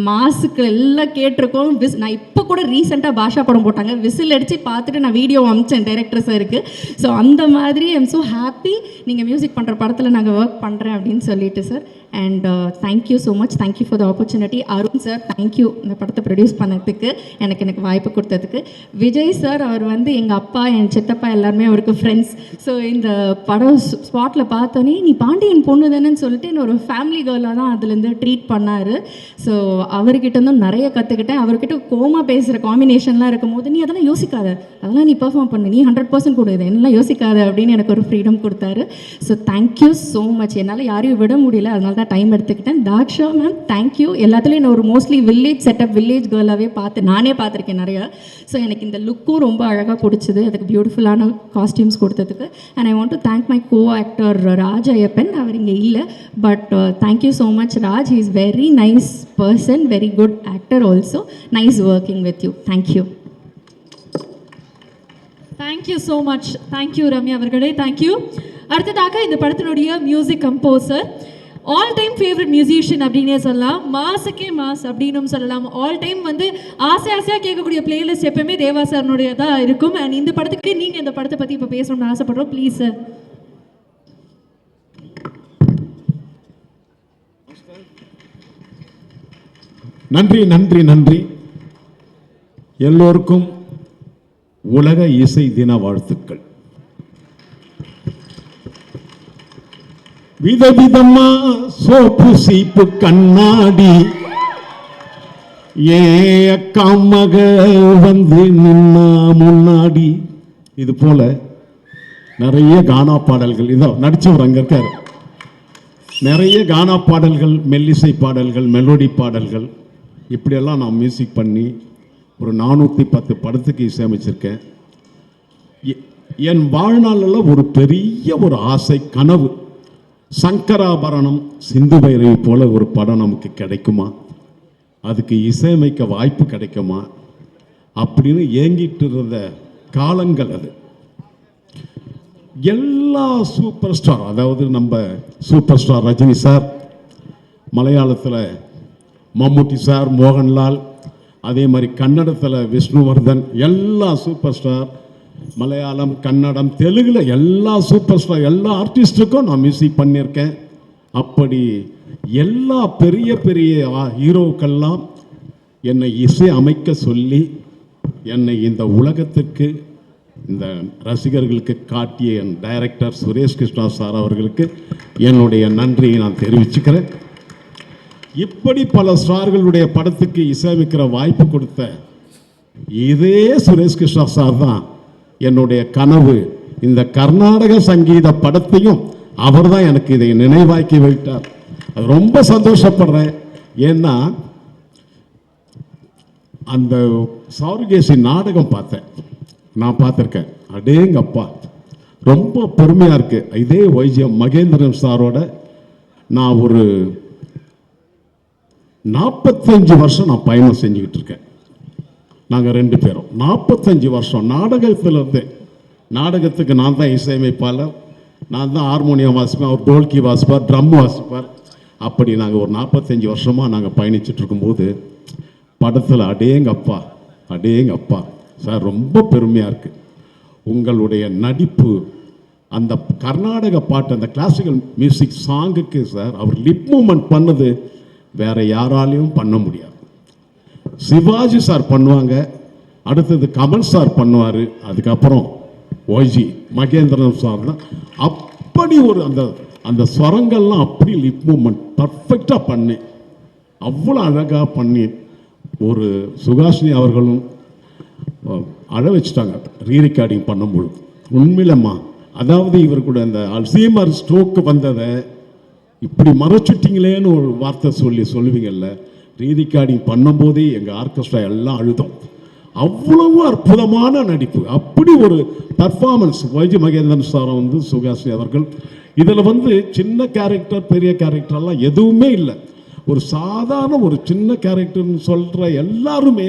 S4: மாஸுக்கு எல்லாம் கேட்டிருக்கோம். நான் இப்போ கூட ரீசெண்டாக பாஷா படம் போட்டாங்க, விசில் அடித்து பார்த்துட்டு நான் வீடியோ அமிச்சேன் டைரக்டர் சாருக்கு. ஸோ அந்த மாதிரி ஐ எம் ஸோ ஹாப்பி நீங்கள் மியூசிக் பண்ணுற படத்தில் நாங்கள் ஒர்க் பண்ணுறேன் அப்படின்னு சொல்லிட்டு sir. And thank you so much. Thank you for the opportunity. Arun sir, thank you இந்த படத்தை ப்ரொடியூஸ் பண்ணதுக்கு, எனக்கு வாய்ப்பு கொடுத்ததுக்கு. விஜய் சார், அவர் வந்து எங்கள் அப்பா, என் சித்தப்பா எல்லாருமே அவருக்கு ஃப்ரெண்ட்ஸ். ஸோ இந்த படம் ஸ்பாட்டில் பார்த்தோன்னே நீ பாண்டியன் பொண்ணு தானேன்னு சொல்லிட்டு என்ன ஒரு ஃபேமிலி கேர்ளாக தான் அதுலேருந்து ட்ரீட் பண்ணார். ஸோ அவர்கிட்ட இருந்தும் நிறைய கற்றுக்கிட்டேன். அவர்கிட்ட கோமா பேசுகிற காம்பினேஷன்லாம் இருக்கும்போது, நீ அதெல்லாம் யோசிக்காத, அதெல்லாம் நீ பெர்ஃபார்ம் பண்ணு, நீ 100% கொடு, இது என்னெல்லாம் யோசிக்காத அப்படின்னு எனக்கு ஒரு ஃப்ரீடம் கொடுத்தாரு. So thank you so much. என்னால் யாரையும் விட முடியல, அதனால தான் டைம் எடுத்துக்கிட்டேன். Daksha ma'am thank you. எல்லாத்துலேயும் நான் ஒரு மோஸ்ட்லி வில்லேஜ் செட்டப், வில்லேஜ் கேர்ளாகவே நானே பார்த்துருக்கேன் நிறையா. ஸோ எனக்கு இந்த லுக்கும் ரொம்ப அழகாக பிடிச்சிது, அதுக்கு பியூட்டிஃபுல்லான காஸ்டியூம்ஸ் கொடுத்ததுக்கு. And I want to thank my co actor Raj Aiyappan. அவர் இங்கே இல்லை, but thank you so much Raj. He is very nice person, very good actor also. Nice working with you. Thank you.
S1: Thank you so much. Thank you Ramya அவர்களே, thank you. அடுத்ததாக இந்த படத்தினுடைய music composer, all time favourite musician அப்படின்னே சொல்லலாம், மாசுக்கே mass அப்படின்னு சொல்லலாம். ஆல் டைம் வந்து ஆசையாக கேட்கக்கூடிய பிளேலிஸ்ட் எப்பவுமே தேவா சார்னுடைய தான் இருக்கும். அண்ட் இந்த படத்துக்கு நீங்கள் இந்த படத்தை பற்றி இப்போ பேசணும்னு ஆசைப்படுறோம். Please sir.
S5: நன்றி நன்றி நன்றி. எல்லோருக்கும் உலக இசை தின வாழ்த்துக்கள். விதவிதமா சோப்பு சீப்பு கண்ணாடி ஏ அக்கா மக வந்து நின்னா முன்னாடி. இது போல நிறைய கானா பாடல்கள், இதோ நடிச்சவர் அங்க இருக்காரு. நிறைய கானா பாடல்கள், மெல்லிசை பாடல்கள், மெலோடி பாடல்கள், இப்படியெல்லாம் நான் மியூசிக் பண்ணி ஒரு 410 படத்துக்கு இசையமைச்சிருக்கேன். என் வாழ்நாளில் ஒரு பெரிய ஒரு ஆசை, கனவு, சங்கராபரணம், சிந்து பைரவி போல ஒரு படம் நமக்கு கிடைக்குமா, அதுக்கு இசையமைக்க வாய்ப்பு கிடைக்குமா அப்படின்னு ஏங்கிட்டு இருந்த காலங்கள் அது. எல்லா சூப்பர் ஸ்டார், அதாவது நம்ம சூப்பர் ஸ்டார் ரஜினி சார், மலையாளத்தில் மம்முட்டி சார், மோகன்லால், அதே மாதிரி கன்னடத்தில் விஷ்ணுவர்தன், எல்லா சூப்பர் ஸ்டார், மலையாளம், கன்னடம், தெலுங்குல எல்லா சூப்பர் ஸ்டார், எல்லா ஆர்டிஸ்டுக்கும் நான் மியூசிக் பண்ணியிருக்கேன். அப்படி எல்லா பெரிய பெரிய ஹீரோக்கெல்லாம் என்னை இசை அமைக்க சொல்லி என்னை இந்த உலகத்துக்கு, இந்த ரசிகர்களுக்கு காட்டிய என் டைரக்டர் சுரேஷ் கிருஷ்ணா சார் அவர்களுக்கு என்னுடைய நன்றியை நான் தெரிவிச்சுக்கிறேன். இப்படி பல ஸ்டார்களுடைய படத்துக்கு இசையமைக்கிற வாய்ப்பு கொடுத்த இதே சுரேஷ் கிருஷ்ணா சார் தான் என்னுடைய கனவு. இந்த கர்நாடக சங்கீத படத்தையும் அவர் தான் எனக்கு இதை நினைவாக்கி வைத்தார். அது ரொம்ப சந்தோஷப்படுறேன். ஏன்னா அந்த சாருகேசி நாடகம் பார்த்தேன், நான் பார்த்துருக்கேன். அடேங்கப்பா, ரொம்ப பெருமையாக இருக்குது. இதே வைஜிஎம் மகேந்திரன் சாரோட நான் ஒரு 45 வருஷம் நான் பயணம் செஞ்சுக்கிட்டு இருக்கேன். நாங்கள் 2 பேரும் 45 வருஷம் நாடகத்தில் இருந்து, நாடகத்துக்கு நான் தான் இசையமைப்பாளர், நான் தான் ஹார்மோனியம் வாசிப்பேன், அவர் டோல்கி வாசிப்பார், ட்ரம் வாசிப்பார். அப்படி நாங்கள் ஒரு 45 வருஷமாக நாங்கள் பயணிச்சுட்டு இருக்கும்போது படத்தில் அடேங்கப்பா அடேங்கப்பா சார், ரொம்ப பெருமையாக இருக்குது. உங்களுடைய நடிப்பு, அந்த கர்நாடக பாட்டு, அந்த கிளாசிக்கல் மியூசிக் சாங்குக்கு சார் அவர் லிப் மூமெண்ட் பண்ணது வேற யாராலையும் பண்ண முடியாது. சிவாஜி சார் பண்ணுவாங்க, அடுத்தது கமல் சார் பண்ணுவார், அதுக்கப்புறம் ஓஜி மகேந்திரன் சார் தான். அப்படி ஒரு அந்த அந்த ஸ்வரங்கள்லாம் அப்படி லிப் மூமெண்ட் பர்ஃபெக்டாக பண்ணி, அவ்வளோ அழகாக பண்ணி, ஒரு சுகாஷினி அவர்களும் அழ வச்சுட்டாங்க ரீரெக்கார்டிங் பண்ணும்பொழுது. உண்மையிலம்மா, அதாவது இவர் கூட அந்த அல்சீமர் ஸ்ட்ரோக்கு வந்ததை இப்படி மறைச்சிட்டிங்களேன்னு ஒரு வார்த்தை சொல்லுவீங்கல்ல, ரீரெக்கார்டிங் பண்ணும்போதே எங்கள் ஆர்கெஸ்ட்ரா எல்லாம் அழுதோம். அவ்வளவு அற்புதமான நடிப்பு, அப்படி ஒரு பர்ஃபார்மன்ஸ். வைஜி மகேந்திரன் சார் வந்து சுகாசினி அவர்கள் இதில் வந்து சின்ன கேரக்டர் பெரிய கேரக்டர்லாம் எதுவுமே இல்லை. ஒரு சாதாரண ஒரு சின்ன கேரக்டர்னு சொல்கிற எல்லாருமே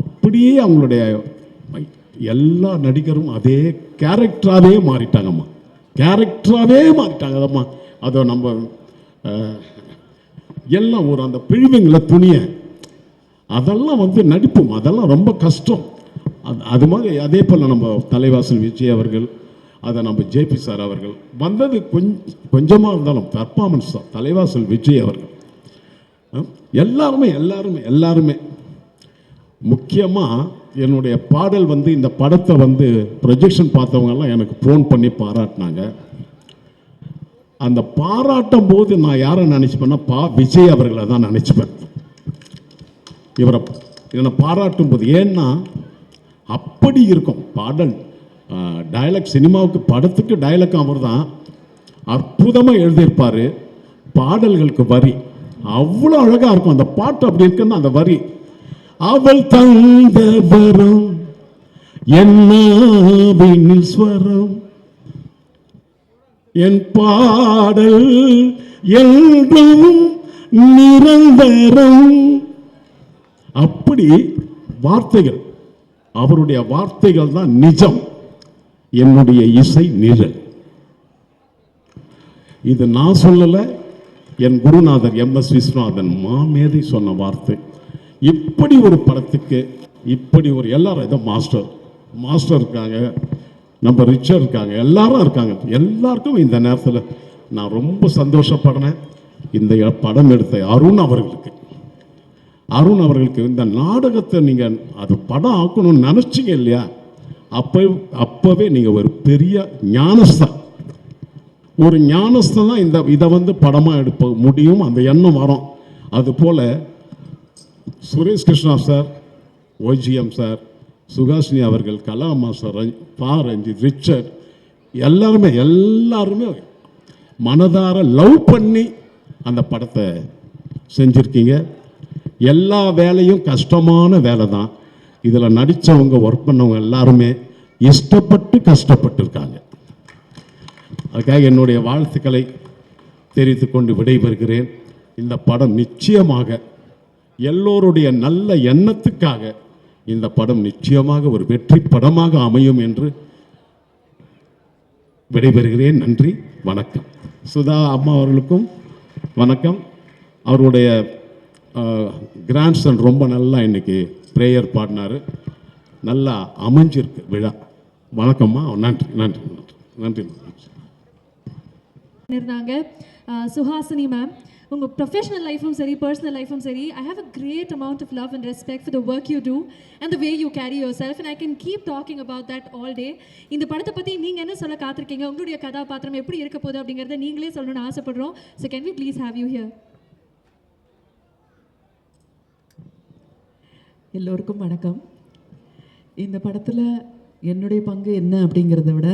S5: அப்படியே அவங்களுடைய எல்லா நடிகரும் அதே கேரக்டராகவே மாறிட்டாங்கம்மா, கேரக்டராகவே மாறிட்டாங்க. அதம்மா அதை நம்ம எல்லாம் ஒரு அந்த பிழிவுங்கள துணியை அதெல்லாம் வந்து நடிப்பும், அதெல்லாம் ரொம்ப கஷ்டம். அது மாதிரி அதே போல் நம்ம தலைவாசல் விஜய் அவர்கள், அதை நம்ம ஜேபி சார் அவர்கள் வந்தது கொஞ்சமாக இருந்தாலும் பர்ஃபார்மன்ஸ் தான். தலைவாசல் விஜய் அவர்கள் எல்லாருமே எல்லாருமே எல்லாருமே முக்கியமாக என்னுடைய பாடல் வந்து இந்த படத்தை வந்து ப்ரொஜெக்ஷன் பார்த்தவங்கெல்லாம் எனக்கு ஃபோன் பண்ணி பாராட்டினாங்க. அந்த பாராட்டும் போது நான் யாரை நினச்சிப்பேன்னா விஜய் அவர்களை தான் நினச்சிப்பேன். இவரை என்னை பாராட்டும் போது. ஏன்னா அப்படி இருக்கும் பாடல். டயலாக் சினிமாவுக்கு படத்துக்கு டயலாக் அவர் தான் அற்புதமாக எழுதியிருப்பார். பாடல்களுக்கு வரி அவ்வளோ அழகாக இருக்கும். அந்த பாட்டு அப்படி இருக்குன்னா அந்த வரி, அவள் தந்த வரம் என்னாவினில் ஸ்வரம், என் பாடல் என்றும் நிரந்தரம். அப்படி வார்த்தைகள், அவருடைய வார்த்தைகள் தான் நிஜம். என்னுடைய இசை நிழல். இது நான் சொல்லலை, என் குருநாதர் எம்.எஸ். விஸ்வநாதன் மாமேதை சொன்ன வார்த்தை. இப்படி ஒரு படத்துக்கு இப்படி ஒரு எல்லாரும் ஏதோ மாஸ்டர் இருக்காங்க, நம்ம ரிச்சர் இருக்காங்க, எல்லாரும் இருக்காங்க. எல்லாருக்கும் இந்த நேரத்தில் நான் ரொம்ப சந்தோஷப்படுறேன். இந்த படம் எடுத்த அருண் அவர்களுக்கு இந்த நாடகத்தை நீங்கள் அது படம் ஆக்கணும்னு நினச்சிங்க இல்லையா, அப்போவே நீங்கள் ஒரு பெரிய ஞானஸ்தான். ஒரு ஞானஸ்தான் தான் இதை படமாக எடுக்க முடியும். அந்த எண்ணம் வரும். அதுபோல் Suresh Krishna sir, OGM sir, Suhasini அவர்கள், கலாமா சார், ரஞ்சித், ரிச்சர்ட், எல்லாருமே மனதார லவ் பண்ணி அந்த படத்தை செஞ்சுருக்கீங்க. எல்லா வேலையும் கஷ்டமான வேலை தான். இதில் நடித்தவங்க, ஒர்க் பண்ணவங்க எல்லாருமே இஷ்டப்பட்டு கஷ்டப்பட்டிருக்காங்க. அதுக்காக என்னுடைய வாழ்த்துக்களை தெரிவித்து கொண்டு விடைபெறுகிறேன். இந்த படம் நிச்சயமாக எல்லோருடைய நல்ல எண்ணத்துக்காக இந்த படம் நிச்சயமாக ஒரு வெற்றி படமாக அமையும் என்று விடைபெறுகிறேன். நன்றி, வணக்கம். சுதா அம்மா அவர்களுக்கும் வணக்கம். அவருடைய கிராண்ட்சன் ரொம்ப நல்லா இன்னைக்கு ப்ரேயர் பாடினார். நல்லா அமைஞ்சிருக்கு விழா. வணக்கம்மா. நன்றி நன்றி நன்றி நன்றி.
S1: இருந்தாங்க சுஹாசினி மேம், உங்கள் ப்ரொஃபஷனல் லைஃப்பும் சரி, பர்சனல் லைஃப்பும் சரி, I have a great amount of love and respect for the work you do and the way you carry yourself and I can keep talking about that all day. இந்த படத்தை பற்றி நீங்கள் என்ன சொல்ல காத்திருக்கீங்க, உங்களுடைய கதாபாத்திரம் எப்படி இருக்க போகுது அப்படிங்கிறத நீங்களே சொல்லணும்னு ஆசைப்படுறோம். So can we please have you here?
S6: எல்லோருக்கும் வணக்கம். இந்த படத்தில் என்னுடைய பங்கு என்ன அப்படிங்கிறத விட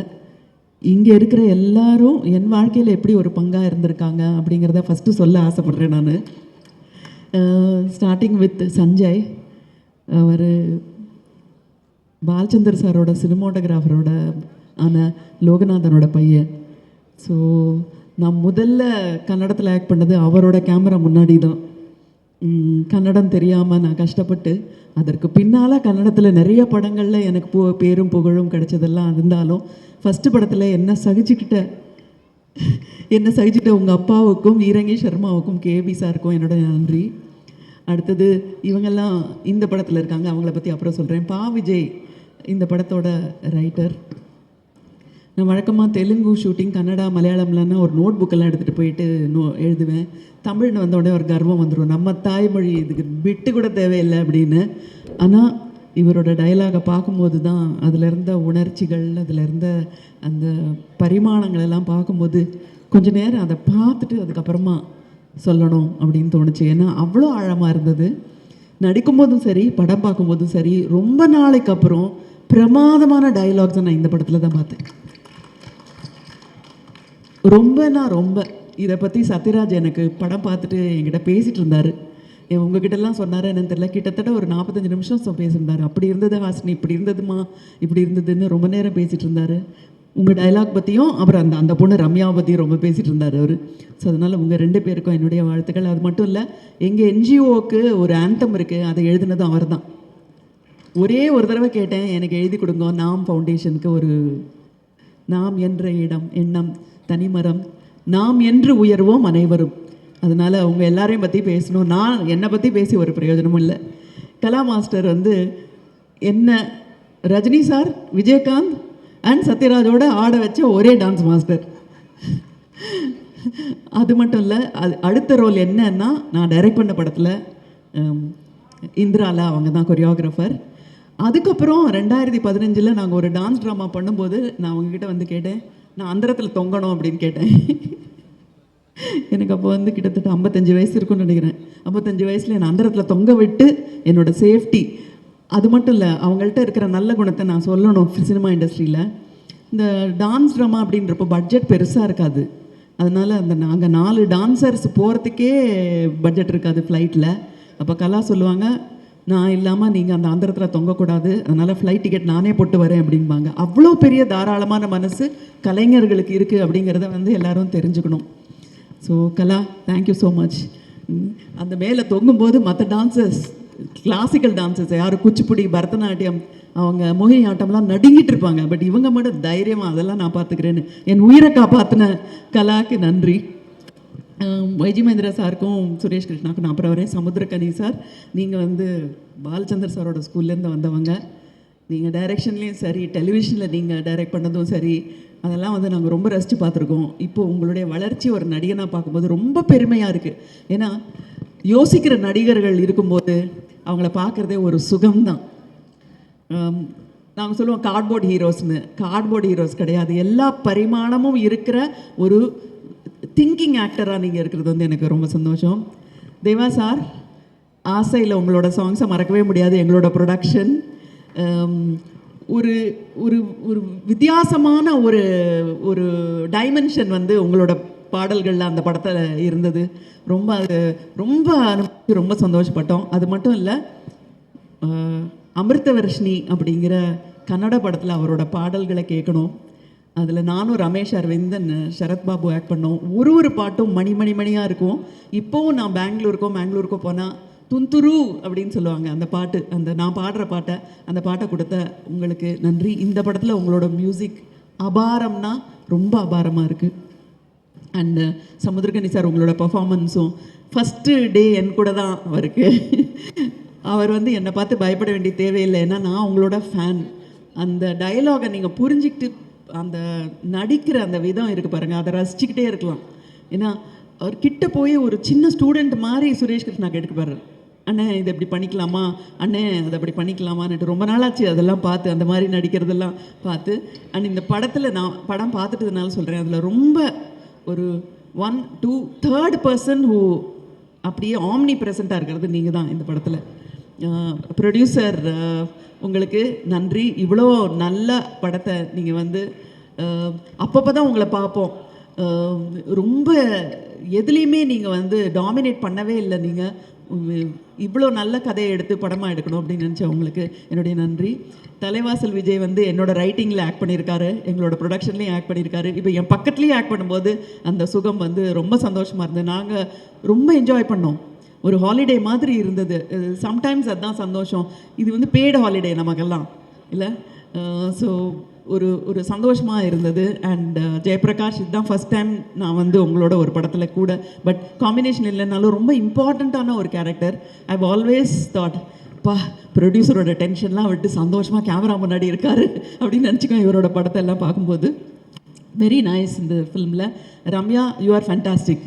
S6: இங்கே இருக்கிற எல்லாரும் என் வாழ்க்கையில் எப்படி ஒரு பங்காக இருந்திருக்காங்க அப்படிங்கிறத ஃபஸ்ட்டு சொல்ல ஆசைப்பட்றேன். நான் ஸ்டார்டிங் வித் சஞ்சய், அவர் பாலச்சந்தர் சாரோட சினிமோட்டோகிராஃபரோட லோகநாதனோட பையன். ஸோ நான் முதல்ல கன்னடத்தில் ஆக்ட் பண்ணது அவரோட கேமரா முன்னாடி தான். கன்னடம் தெரியாமல் நான் கஷ்டப்பட்டு, அதற்கு பின்னால் கன்னடத்தில் நிறைய படங்களில் எனக்கு பேரும் புகழும் கிடைச்சதெல்லாம் இருந்தாலும் ஃபஸ்ட்டு படத்தில் என்ன சகிச்சுக்கிட்ட உங்கள் அப்பாவுக்கும் ஈரங்கி சர்மாவுக்கும் கேபி சாருக்கும் என்னோட நன்றி. அடுத்தது இவங்கெல்லாம் இந்த படத்தில் இருக்காங்க, அவங்கள பற்றி அப்புறம் சொல்கிறேன். விஜய் இந்த படத்தோட ரைட்டர். நான் வழக்கமாக தெலுங்கு ஷூட்டிங், கன்னடா, மலையாளம்லன்னா ஒரு நோட் புக்கெல்லாம் எடுத்துகிட்டு போயிட்டு எழுதுவேன். தமிழ்னு வந்தோடனே ஒரு கர்வம் வந்துடும், நம்ம தாய்மொழி இதுக்கு விட்டு கூட தேவையில்லை அப்படின்னு. ஆனால் இவரோட டயலாகை பார்க்கும்போது தான் அதில் இருந்த உணர்ச்சிகள், அதில் இருந்த அந்த பரிமாணங்கள் எல்லாம் பார்க்கும்போது கொஞ்ச நேரம் அதை பார்த்துட்டு அதுக்கப்புறமா சொல்லணும் அப்படின்னு தோணுச்சு. ஏன்னா அவ்வளோ ஆழமாக இருந்தது. நடிக்கும்போதும் சரி, படம் பார்க்கும்போதும் சரி, ரொம்ப நாளைக்கு அப்புறம் பிரமாதமான டயலாக்ஸை நான் இந்த படத்தில் தான் பார்த்தேன். ரொம்ப இதை பற்றி சத்யராஜ் எனக்கு படம் பார்த்துட்டு என்கிட்ட பேசிகிட்டு இருந்தார். உங்ககிட்டலாம் சொன்னார் என்னன்னு தெரியல, கிட்டத்தட்ட ஒரு 45 நிமிஷம் பேசியிருந்தார். அப்படி இருந்தது ஹாசினி, இப்படி இருந்ததுமா, இப்படி இருந்ததுன்னு ரொம்ப நேரம் பேசிகிட்டு இருந்தார். உங்கள் டைலாக் பற்றியும் அப்புறம் அந்த பொண்ணு ரம்யாவை பற்றியும் ரொம்ப பேசிகிட்டு இருந்தார் அவர். ஸோ அதனால் உங்கள் 2 பேருக்கும் என்னுடைய வாழ்த்துக்கள். அது மட்டும் இல்லை, எங்கள் NGOவுக்கு ஒரு ஆந்தம் இருக்குது, அதை எழுதுனதும் அவர் தான். ஒரே ஒரு தடவை கேட்டேன், எனக்கு எழுதி கொடுங்க. நாம் ஃபவுண்டேஷனுக்கு ஒரு நாம் என்ற இடம், எண்ணம், தனிமரம், நாம் என்று உயர்வோம் அனைவரும். அதனால் அவங்க எல்லாரையும் பற்றி பேசணும். நான் என்னை பற்றி பேசி ஒரு பிரயோஜனமும் இல்லை. கலா மாஸ்டர் என்ன ரஜினி சார், விஜயகாந்த் அண்ட் சத்யராஜோட ஆட வச்ச ஒரே டான்ஸ் மாஸ்டர். அது மட்டும் இல்லை, அடுத்த ரோல் என்னன்னா, நான் டைரக்ட் பண்ண படத்தில் இந்திராலா அவங்க தான் கொரியோகிராஃபர். அதுக்கப்புறம் 2015 நாங்கள் ஒரு டான்ஸ் ட்ராமா பண்ணும்போது நான் அவங்கக்கிட்ட கேட்டேன், நான் அந்தரத்தில் தொங்கணும் அப்படின்னு கேட்டேன். எனக்கு அப்போ வந்து கிட்டத்தட்ட 55 வயசு இருக்கும்னு நினைக்கிறேன். 55 வயசில் என்னை அந்தரத்தில் தொங்க விட்டு என்னோடய சேஃப்டி, அது மட்டும் இல்லை, அவங்கள்ட்ட இருக்கிற நல்ல குணத்தை நான் சொல்லணும். சினிமா இண்டஸ்ட்ரியில் இந்த டான்ஸ் ட்ராமா அப்படின்றப்போ பட்ஜெட் பெருசாக இருக்காது. அதனால் நாங்கள் 4 டான்சர்ஸ் போகிறதுக்கே பட்ஜெட் இருக்காது ஃப்ளைட்டில். அப்போ கலா சொல்லுவாங்க, நான் இல்லாமல் நீங்கள் அந்த அந்தரத்தில் தொங்கக்கூடாது, அதனால் ஃப்ளைட் டிக்கெட் நானே போட்டு வரேன் அப்படின்பாங்க. அவ்வளோ பெரிய தாராளமான மனசு கலைஞர்களுக்கு இருக்குது அப்படிங்கிறத வந்து எல்லோரும் தெரிஞ்சுக்கணும். ஸோ கலா, தேங்க்யூ ஸோ மச். அந்த மேலே தொங்கும்போது மற்ற டான்சர்ஸ், கிளாசிக்கல் டான்சர்ஸ் யாரும் குச்சிப்புடி, பரதநாட்டியம், அவங்க மோகினி ஆட்டம்லாம் நடுங்கிட்டு இருப்பாங்க. பட் இவங்க மட்டும் தைரியமாக அதெல்லாம் நான் பார்த்துக்கிறேன்னு என் உயிரை காப்பாற்றின கலாக்கு நன்றி. வைஜி மகேந்திரா சாருக்கும் சுரேஷ் கிருஷ்ணாவுக்கும் நான் அப்புறம் வரேன். சமுத்திரக்கனி சார், நீங்கள் வந்து பாலச்சந்தர் சாரோட ஸ்கூல்லேருந்து வந்தவங்க. நீங்கள் டைரெக்ஷன்லேயும் சரி, டெலிவிஷனில் நீங்கள் டைரக்ட் பண்ணதும் சரி, அதெல்லாம் வந்து நாங்கள் ரொம்ப ரசித்து பார்த்துருக்கோம். இப்போது உங்களுடைய வளர்ச்சி ஒரு நடிகனாக பார்க்கும்போது ரொம்ப பெருமையாக இருக்குது. ஏன்னா யோசிக்கிற நடிகர்கள் இருக்கும்போது அவங்கள பார்க்குறதே ஒரு சுகம்தான். நாங்கள் சொல்லுவோம் கார்ட்போர்ட் ஹீரோஸ்னு. கார்ட்போர்ட் ஹீரோஸ் கிடையாது, எல்லா பரிமாணமும் இருக்கிற ஒரு திங்கிங் ஆக்டராக நீங்கள் இருக்கிறது வந்து எனக்கு ரொம்ப சந்தோஷம். தேவா சார், ஆசையில் உங்களோட சாங்ஸை மறக்கவே முடியாது. எங்களோட ப்ரொடக்ஷன் ஒரு ஒரு ஒரு வித்தியாசமான ஒரு ஒரு டைமென்ஷன் வந்து உங்களோட பாடல்களில் அந்த படத்தில் இருந்தது. ரொம்ப அது ரொம்ப சந்தோஷப்பட்டோம். அது மட்டும் இல்லை, அமிர்தவர்ஷினி அப்படிங்கிற கன்னட படத்தில் அவரோட பாடல்களை கேட்கணும். அதில் நானும் ரமேஷ் அரவிந்தன், சரத்பாபு ஆக்ட் பண்ணோம். ஒரு பாட்டும் மணியாக இருக்கும். இப்போவும் நான் பெங்களூருக்கோ போனால் துந்துரு அப்படின்னு சொல்லுவாங்க அந்த பாட்டு, அந்த நான் பாடுற பாட்டை, அந்த பாட்டை கொடுத்த உங்களுக்கு நன்றி. இந்த படத்தில் உங்களோட மியூசிக் அபாரம்னா ரொம்ப அபாரமாக இருக்குது. அண்டு சமுத்திரகனி சார், உங்களோட பர்ஃபார்மன்ஸும் ஃபஸ்ட்டு டே என் கூட தான் அவருக்கு. அவர் வந்து என்னை பார்த்து பயப்பட வேண்டிய தேவையில்லை, ஏன்னா நான் உங்களோட ஃபேன். அந்த டயலாகை நீங்கள் புரிஞ்சிக்கிட்டு அந்த நடிக்கிற அந்த விதம் இருக்குது பாருங்கள், அதை ரசிச்சுக்கிட்டே இருக்கலாம். ஏன்னா அவர் கிட்ட போய் ஒரு சின்ன ஸ்டூடெண்ட் மாதிரி சுரேஷ் கிருஷ்ணா கேட்டுப்பாரு, அண்ணே இதை இப்படி பண்ணிக்கலாமா, அண்ணே அதை அப்படி பண்ணிக்கலாமான்னுட்டு. ரொம்ப நாளாச்சு அதெல்லாம் பார்த்து, அந்த மாதிரி நடிக்கிறதெல்லாம் பார்த்து. அண்ட் இந்த படத்தில் நான் படம் பார்த்துட்டதுனால சொல்கிறேன், அதில் ரொம்ப ஒரு 1, 2, 3rd பர்சன் ஹூ அப்படியே ஆம்னி ப்ரெசண்ட்டாக இருக்கிறது நீங்கள் தான் இந்த படத்தில். ப்ரொடியூசர், உங்களுக்கு நன்றி. இவ்வளோ நல்ல படத்தை நீங்கள் வந்து அப்பப்போ தான் உங்களை பார்ப்போம். ரொம்ப எதுலேயுமே நீங்கள் வந்து டாமினேட் பண்ணவே இல்லை. நீங்கள் இவ்வளோ நல்ல கதையை எடுத்து படமாக எடுக்கணும் அப்படின்னு நினச்சேன். உங்களுக்கு என்னுடைய நன்றி. தலைவாசல் விஜய் வந்து என்னோட ரைட்டிங்கில் ஆக்ட் பண்ணியிருக்காரு, எங்களோட ப்ரொடக்ஷன்லேயும் ஆக்ட் பண்ணியிருக்காரு. இப்போ என் பக்கத்துலேயும் ஆக்ட் பண்ணும்போது அந்த சுகம் வந்து ரொம்ப சந்தோஷமாக இருந்தது. நாங்கள் ரொம்ப என்ஜாய் பண்ணோம். ஒரு ஹாலிடே மாதிரி இருந்தது. சம்டைம்ஸ் அதுதான் சந்தோஷம். இது வந்து பெய்டு ஹாலிடே நமக்கெல்லாம் இல்லை. ஸோ ஒரு சந்தோஷமாக இருந்தது. அண்ட் ஜெயபிரகாஷ், இதுதான் ஃபஸ்ட் டைம் நான் வந்து உங்களோட ஒரு படத்தில் கூட, பட் காம்பினேஷன் இல்லைனாலும் ரொம்ப இம்பார்ட்டண்ட்டான ஒரு கேரக்டர். ஐவ் ஆல்வேஸ் தாட், ப்ரொடியூசரோட டென்ஷன்லாம் விட்டு சந்தோஷமாக கேமரா முன்னாடி இருக்காரு அப்படின்னு நினச்சிக்கோங்க இவரோட படத்தை எல்லாம் பார்க்கும்போது. Very nice. இந்த ஃபிலிமில் ரம்யா, யூ ஆர் ஃபேண்டாஸ்டிக்.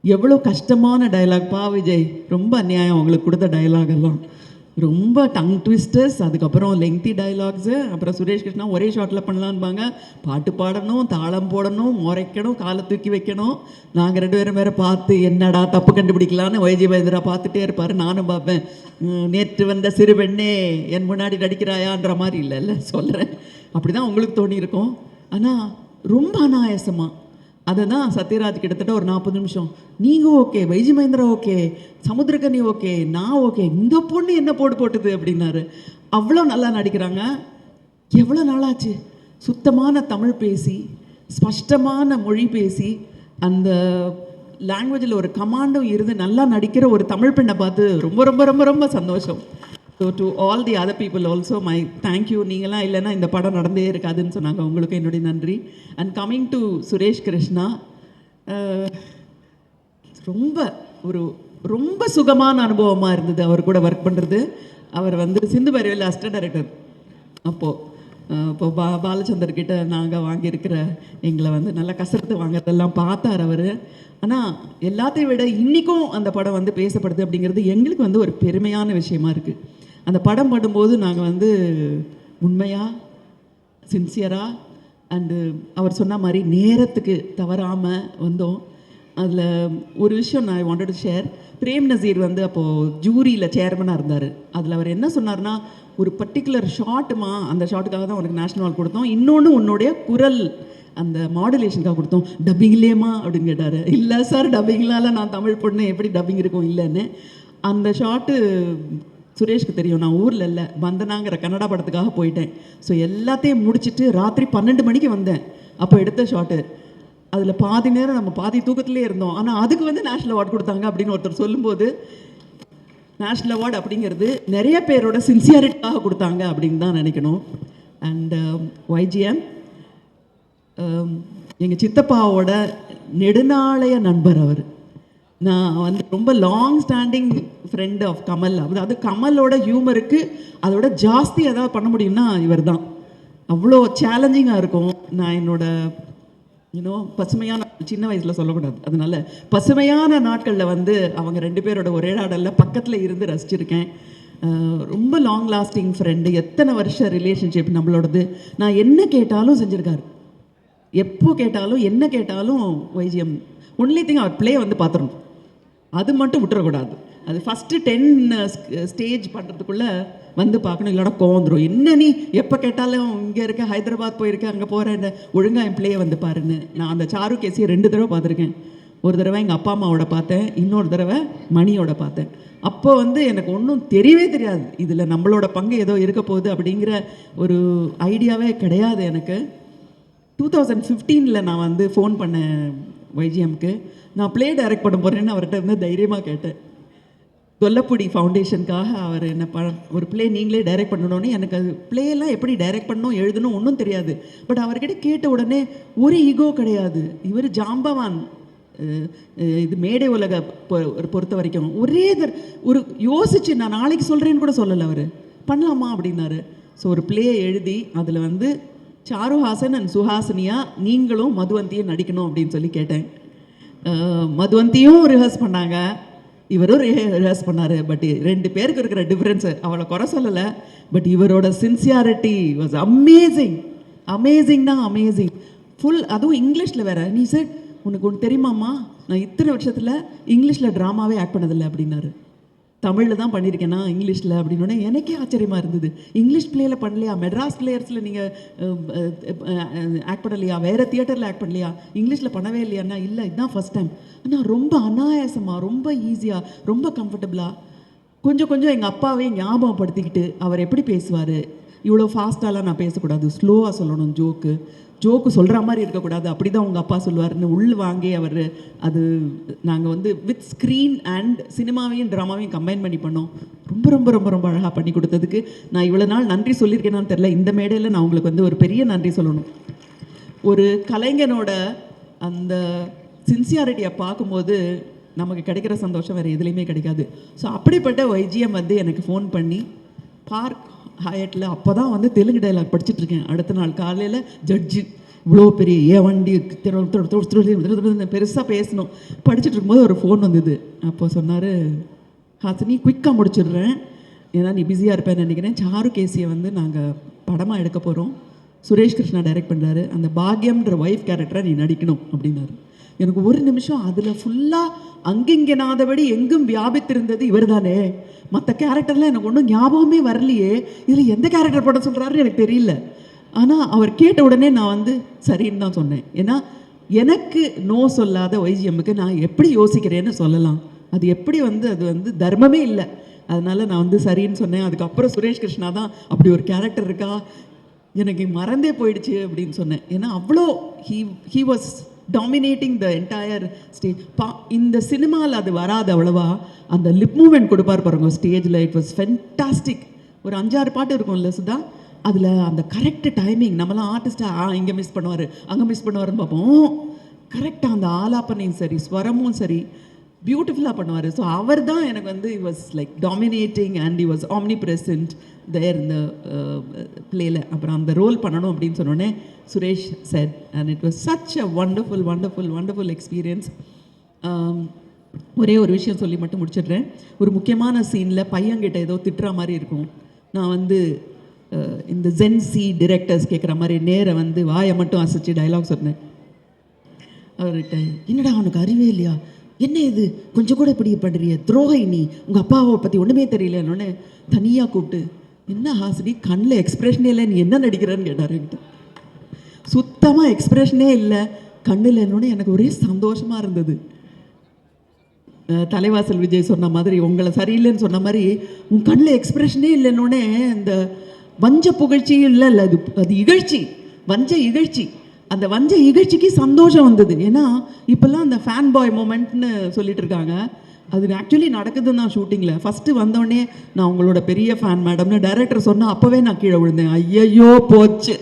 S6: எவ்வளோ கஷ்டமான டைலாக் விஜய், ரொம்ப அநியாயம் அவங்களுக்கு கொடுத்த டைலாக் எல்லாம். ரொம்ப டங் ட்விஸ்டர்ஸ், அதுக்கப்புறம் லெங்தி டைலாக்ஸு. அப்புறம் சுரேஷ் கிருஷ்ணா ஒரே ஷாட்டில் பண்ணலான்பாங்க, பாட்டு பாடணும், தாளம் போடணும், முறைக்கணும், காலை தூக்கி வைக்கணும். நாங்கள் 2 பேரும் வேறு பார்த்து என்னடா தப்பு கண்டுபிடிக்கலான்னு வைஜி மகேந்திரா பார்த்துட்டே இருப்பார். நானும் பார்ப்பேன். நேற்று வந்த சிறு பெண்ணே என் முன்னாடி நடிக்கிறாயான்ற மாதிரி இல்லை சொல்கிறேன். அப்படி தான் உங்களுக்கு தோணி இருக்கும். ஆனால் ரொம்ப அனாயாசமாக அதை தான் சத்யராஜ் கிட்டத்தட்ட ஒரு 40 நிமிஷம், நீங்கள் okay, YG Mahendra okay, Samuthirakani okay, நான் ஓகே, இந்த பொண்ணு என்ன போட்டுது அப்படின்னாரு. அவ்வளோ நல்லா நடிக்கிறாங்க. எவ்வளோ நாளாச்சு சுத்தமான தமிழ் பேசி, ஸ்பஷ்டமான மொழி பேசி, அந்த லாங்குவேஜில் ஒரு கமாண்டும் இருந்து நல்லா நடிக்கிற ஒரு தமிழ் பெண்ணை பார்த்து ரொம்ப ரொம்ப ரொம்ப ரொம்ப சந்தோஷம். So to all the other people also my thank you. நீங்களாம் இல்லைன்னா இந்த படம் நடந்தே இருக்காதுன்னு சொன்னாங்க. உங்களுக்கு என்னுடைய நன்றி. And coming to Suresh Krishna, ரொம்ப சுகமான அனுபவமாக இருந்தது அவர் கூட ஒர்க் பண்ணுறது. அவர் வந்து சிந்து பைரவியில் அசிஸ்டன்ட் டைரக்டர். இப்போ பாலச்சந்தர்கிட்ட நாங்கள் வாங்கியிருக்கிற எங்களை வந்து நல்லா கசரத்து வாங்கிறதெல்லாம் பார்த்தார் அவர். ஆனால் எல்லாத்தையும் விட இன்றைக்கும் அந்த படம் வந்து பேசப்படுது அப்படிங்கிறது எங்களுக்கு வந்து ஒரு பெருமையான விஷயமா இருக்குது. அந்த படம் பண்ணும்போது நாங்கள் வந்து உண்மையாக, சின்சியராக, அண்டு அவர் சொன்ன மாதிரி நேரத்துக்கு தவறாமல் வந்தோம். அதில் ஒரு விஷயம் நான் wanted to share. Prem Nazir வந்து அப்போது ஜூரியில் சேர்மனாக இருந்தார். அதில் அவர் என்ன சொன்னார்னா, ஒரு பர்டிகுலர் ஷாட்டுமா, அந்த ஷாட்டுக்காக தான் உனக்கு நேஷ்னல் அவார்ட் கொடுத்தோம், இன்னொன்று உன்னுடைய குரல் அந்த மாடுலேஷனுக்காக கொடுத்தோம், டப்பிங் இல்லையம்மா அப்படின்னு கேட்டார். இல்லை சார், டப்பிங்லால நான் தமிழ் பொண்ணு, எப்படி டப்பிங் இருக்கும் இல்லைன்னு. அந்த ஷாட்டு சுரேஷ்க்கு தெரியும், நான் ஊரில் இல்லை, வந்தனாங்கிற கன்னடா படத்துக்காக போயிட்டேன். ஸோ எல்லாத்தையும் முடிச்சுட்டு ராத்திரி 12 மணிக்கு வந்தேன். அப்போ எடுத்த ஷாட்டு. அதில் பாதி நேரம் நம்ம பாதி தூக்கத்திலே இருந்தோம். ஆனால் அதுக்கு வந்து நேஷ்னல் அவார்டு கொடுத்தாங்க அப்படின்னு ஒருத்தர் சொல்லும்போது, நேஷ்னல் அவார்டு அப்படிங்கிறது நிறைய பேரோட சின்சியாரிட்டிக்காக கொடுத்தாங்க அப்படின்னு தான் நினைக்கணும். அண்ட் ஒய்ஜிஎம் எங்கள் சித்தப்பாவோட நெடுநாளைய நண்பர் அவர். நான் வந்து ரொம்ப long standing friend of Kamal. அதாவது கமலோட ஹியூமருக்கு அதோட ஜாஸ்தி எதாவது பண்ண முடியும்னா இவர் தான். அவ்வளோ சேலஞ்சிங்காக இருக்கும். நான் என்னோட பசுமையான, சின்ன வயசில் சொல்லக்கூடாது, அதனால பசுமையான நாட்களில் வந்து அவங்க 2 பேரோட ஒரே நாடலில் பக்கத்தில் இருந்து ரசிச்சிருக்கேன். ரொம்ப லாங் லாஸ்டிங் ஃப்ரெண்டு, எத்தனை வருஷம் ரிலேஷன்ஷிப் நம்மளோடது. நான் என்ன கேட்டாலும் செஞ்சுருக்காரு, எப்போ கேட்டாலும் என்ன கேட்டாலும். ஒய்ஜிஎம் ஒன்லி திங் அவர் ப்ளே வந்து பார்த்துடணும், அது மட்டும் விட்டுறக்கூடாது. அது ஃபஸ்ட்டு 10 ஸ்டேஜ் பண்ணுறதுக்குள்ளே வந்து பார்க்கணும், இல்லைனா கோந்துடும். என்ன நீ எப்போ கேட்டாலும் இங்கே இருக்க, ஹைதராபாத் போயிருக்கேன், அங்கே போகிறேன், ஒழுங்காக என் பிள்ளையை வந்து பாருன்னு. நான் அந்த சாரு கேசியை 2 தடவை பார்த்துருக்கேன். ஒரு தடவை எங்கள் அப்பா அம்மாவோட பார்த்தேன், இன்னொரு தடவை மணியோட பார்த்தேன். அப்போ வந்து எனக்கு ஒன்றும் தெரியவே தெரியாது, இதில் நம்மளோட பங்கு ஏதோ இருக்க போகுது அப்படிங்கிற ஒரு ஐடியாவே கிடையாது எனக்கு. 2015 நான் வந்து ஃபோன் பண்ணேன் ஒய்ஜிஎம்க்கு. நான் ப்ளே டைரக்ட் பண்ண போகிறேன்னு அவர்கிட்ட வந்து தைரியமாக கேட்டேன். கொல்லப்புடி ஃபவுண்டேஷனுக்காக அவர் என்ன ஒரு ப்ளே நீங்களே டைரக்ட் பண்ணணுன்னு. எனக்கு அது ப்ளேலாம் எப்படி டைரக்ட் பண்ணணும், எழுதணும் ஒன்றும் தெரியாது. பட் அவர்கிட்ட கேட்ட உடனே ஒரு ஈகோ கிடையாது. இவர் ஜாம்பவான், இது மேடை உலக பொறுத்த வரைக்கும் ஒரே ஒரு யோசிச்சு, நான் நாளைக்கு சொல்கிறேன்னு கூட சொல்லலை, அவர் பண்ணலாமா அப்படின்னாரு. ஸோ ஒரு ப்ளே எழுதி அதில் வந்து சாருஹாசன் அண்ட் சுஹாசினியா நீங்களும் மதுவந்தியும் நடிக்கணும் அப்படின்னு சொல்லி கேட்டேன். மதுவந்தியும் ரிஹர்ஸ் பண்ணாங்க, இவரும் ரிஹர்ஸ் பண்ணார். பட் 2 பேருக்கு இருக்கிற டிஃப்ரென்ஸு, அவளை குறை சொல்லலை, பட் இவரோட சின்சியாரிட்டி வாஸ் அமேசிங். அமேசிங்னா அமேசிங். ஃபுல், அதுவும் இங்கிலீஷில் வேறு. நீ சார் உனக்கு ஒன்று தெரியுமாம்மா, நான் இத்தனை வருஷத்தில் இங்கிலீஷில் ட்ராமாவே ஆக்ட் பண்ணதில்லை அப்படின்னாரு. தமிழில் தான் பண்ணியிருக்கேன்னா இங்கிலீஷில் அப்படின்னோடனே எனக்கே ஆச்சரியமாக இருந்தது. இங்கிலீஷ் பிளேயில் பண்ணலையா, மெட்ராஸ் பிளேயர்ஸில் நீங்கள் ஆக்ட் பண்ணலையா, வேறு தியேட்டரில் ஆக்ட் பண்ணலையா, இங்கிலீஷில் பண்ணவே இல்லையாண்ணா? இல்லை, இதுதான் ஃபஸ்ட் டைம். ஆனால் ரொம்ப அனாயாசமாக, ரொம்ப ஈஸியாக, ரொம்ப கம்ஃபர்டபுளாக, கொஞ்சம் கொஞ்சம் எங்கள் அப்பாவே ஞாபகப்படுத்திக்கிட்டு அவர் எப்படி பேசுவார். இவ்வளோ ஃபாஸ்ட்டாலாம் நான் பேசக்கூடாது, ஸ்லோவாக சொல்லணும், ஜோக்கு சொல்கிற மாதிரி இருக்கக்கூடாது, அப்படி தான் உங்கள் அப்பா சொல்லுவார்னு உள் வாங்கி அவர். அது நாங்கள் வந்து வித் ஸ்க்ரீன் அண்ட் சினிமாவையும் ட்ராமாவையும் கம்பைன் பண்ணி பண்ணோம். ரொம்ப ரொம்ப ரொம்ப ரொம்ப அழகாக பண்ணி கொடுத்ததுக்கு நான் இவ்வளோ நாள் நன்றி சொல்லியிருக்கேனான்னு தெரில. இந்த மேடையில் நான் உங்களுக்கு வந்து ஒரு பெரிய நன்றி சொல்லணும். ஒரு கலைஞனோட அந்த சின்சியாரிட்டியை பார்க்கும்போது நமக்கு கிடைக்கிற சந்தோஷம் வேறு எதுலேயுமே கிடைக்காது. ஸோ அப்படிப்பட்ட ஒய்ஜிஎம் வந்து எனக்கு ஃபோன் பண்ணி பார்க் ஹயட்டில், அப்போ தான் வந்து தெலுங்கு டைலாக் படிச்சுட்ருக்கேன். அடுத்த நாள் காலையில் ஜட்ஜு இவ்வளோ பெரிய வண்டி பெருசாக பேசணும். படிச்சுட்டு இருக்கும்போது ஒரு ஃபோன் வந்தது. அப்போ சொன்னார், ஹாசினி குயிக்காக முடிச்சிடுறேன், ஏன்னா நீ பிஸியாக இருப்பேன்னு நினைக்கிறேன், சாரு கேசியை வந்து நாங்கள் படமாக எடுக்க போகிறோம், சுரேஷ் கிருஷ்ணா டைரக்ட் பண்ணுறாரு, அந்த பாக்யம்ன்ற ஒய்ஃப் கேரக்டரை நீ நடிக்கணும் அப்படின்னாரு. எனக்கு ஒரு நிமிஷம் அதில் ஃபுல்லாக அங்கிங்கனாதபடி எங்கும் வியாபித்திருந்தது இவர் தானே, மற்ற கேரக்டர்லாம் எனக்கு ஒன்றும் ஞாபகமே வரலையே, இதில் எந்த கேரக்டர் போட சொல்கிறாருன்னு எனக்கு தெரியல. ஆனால் அவர் கேட்ட உடனே நான் வந்து சரின்னு தான் சொன்னேன். ஏன்னா எனக்கு நோ சொல்லாத ஒய்ஜிஎம்முக்கு நான் எப்படி யோசிக்கிறேன்னு சொல்லலாம், அது எப்படி வந்து அது வந்து தர்மமே இல்லை. அதனால் நான் வந்து சரின்னு சொன்னேன். அதுக்கப்புறம் சுரேஷ் கிருஷ்ணா தான் அப்படி ஒரு கேரக்டர் இருக்கா, எனக்கு மறந்தே போயிடுச்சு அப்படின்னு சொன்னேன். ஏன்னா அவ்வளோ he was dominating the entire stage. இந்த சினிமாவில் அது வராது அவ்வளவா. அந்த லிப் மூமெண்ட் கொடுப்பார் பாருங்க ஸ்டேஜில், இட் வாஸ் ஃபென்டாஸ்டிக். ஒரு 5-6 பாட்டு இருக்கும்ல சுதா, அதில் அந்த கரெக்ட் டைமிங், நம்மளாம் ஆர்டிஸ்டாக இங்கே மிஸ் பண்ணுவார் அங்கே மிஸ் பண்ணுவாருன்னு பார்ப்போம். கரெக்டாக அந்த ஆலாப்பனையும் சரி, ஸ்வரமும் சரி, பியூட்டிஃபுல்லாக பண்ணுவார். ஸோ அவர் தான் எனக்கு வந்து he was like dominating and he was omnipresent there இந்த பிளேயில். அப்புறம் அந்த ரோல் பண்ணணும் அப்படின்னு சொன்னோடனே Suresh sir, and it was such a wonderful wonderful wonderful experience. ஒரே ஒரு விஷயம் சொல்லி மட்டும் முடிச்சிடுறேன். ஒரு முக்கியமான சீனில் பையன்கிட்ட ஏதோ திட்டுற மாதிரி இருக்கும். நான் வந்து இந்த ஜென்சி டிரெக்டர்ஸ் கேட்குற மாதிரி நேரை வந்து வாயை மட்டும் அசைச்சு டைலாக் சொன்னேன். அவர்கிட்ட, என்னடா அவனுக்கு அறிவே இல்லையா, என்ன இது கொஞ்சம் கூட இப்படி பண்ணுறிய, துரோகை நீ, உங்கள் அப்பாவை பற்றி ஒன்றுமே தெரியலன்னொன்னே தனியாக கூப்பிட்டு, என்ன ஹாசினி கண்ணில் எக்ஸ்பிரஷனே இல்லை, நீ என்ன நடிக்கிறேன்னு கேட்டார் என்கிட்ட. சுத்தமாக எக்ஸ்பிரஷனே இல்லை கண்ணில் என்னொன்னே எனக்கு ஒரே சந்தோஷமாக இருந்தது. தலைவாசல் விஜய் சொன்ன மாதிரி, உங்களை சரியில்லைன்னு சொன்ன மாதிரி, உன் கண்ணில் எக்ஸ்பிரஷனே இல்லைன்னொன்னே இந்த வஞ்ச புகழ்ச்சி இல்லை இல்லை அது இகழ்ச்சி, வஞ்ச இகழ்ச்சி. அந்த வஞ்ச இகழ்ச்சிக்கு சந்தோஷம் வந்தது. ஏன்னா இப்போல்லாம் அந்த ஃபேன் பாய் மூமெண்ட்னு சொல்லிட்டு இருக்காங்க, அது ஆக்சுவலி நடக்குதுன்னு தான் ஷூட்டிங்கில். ஃபஸ்ட்டு வந்தோடனே நான் உங்களோட பெரிய ஃபேன் மேடம்னு டைரக்டர் சொன்னால் அப்போவே நான் கீழே விழுந்தேன். ஐயையோ போச்சு,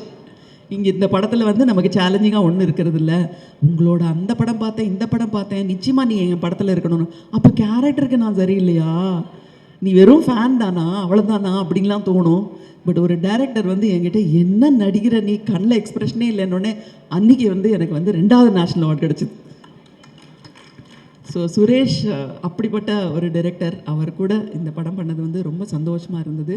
S6: இங்கே இந்த படத்தில் வந்து நமக்கு சேலஞ்சிங்காக ஒன்றும் இருக்கிறது இல்லை. உங்களோட அந்த படம் பார்த்தேன், இந்த படம் பார்த்தேன், நிச்சயமாக நீ எங்கள் படத்தில் இருக்கணும்னு. அப்போ கேரக்டருக்கு நான் சரியில்லையா, நீ வெறும் ஃபேன் தானா, அவ்வளோதானா அப்படின்லாம் தோணும். பட் ஒரு டைரக்டர் வந்து என்கிட்ட என்ன நடிக்கிற நீ, கண்ணில் எக்ஸ்பிரஷனே இல்லைன்னொன்னே அன்றைக்கி வந்து எனக்கு வந்து 2வது நேஷ்னல் அவார்டு கிடச்சிது. ஸோ சுரேஷ் அப்படிப்பட்ட ஒரு டைரக்டர், அவர் கூட இந்த படம் பண்ணது வந்து ரொம்ப சந்தோஷமாக இருந்தது.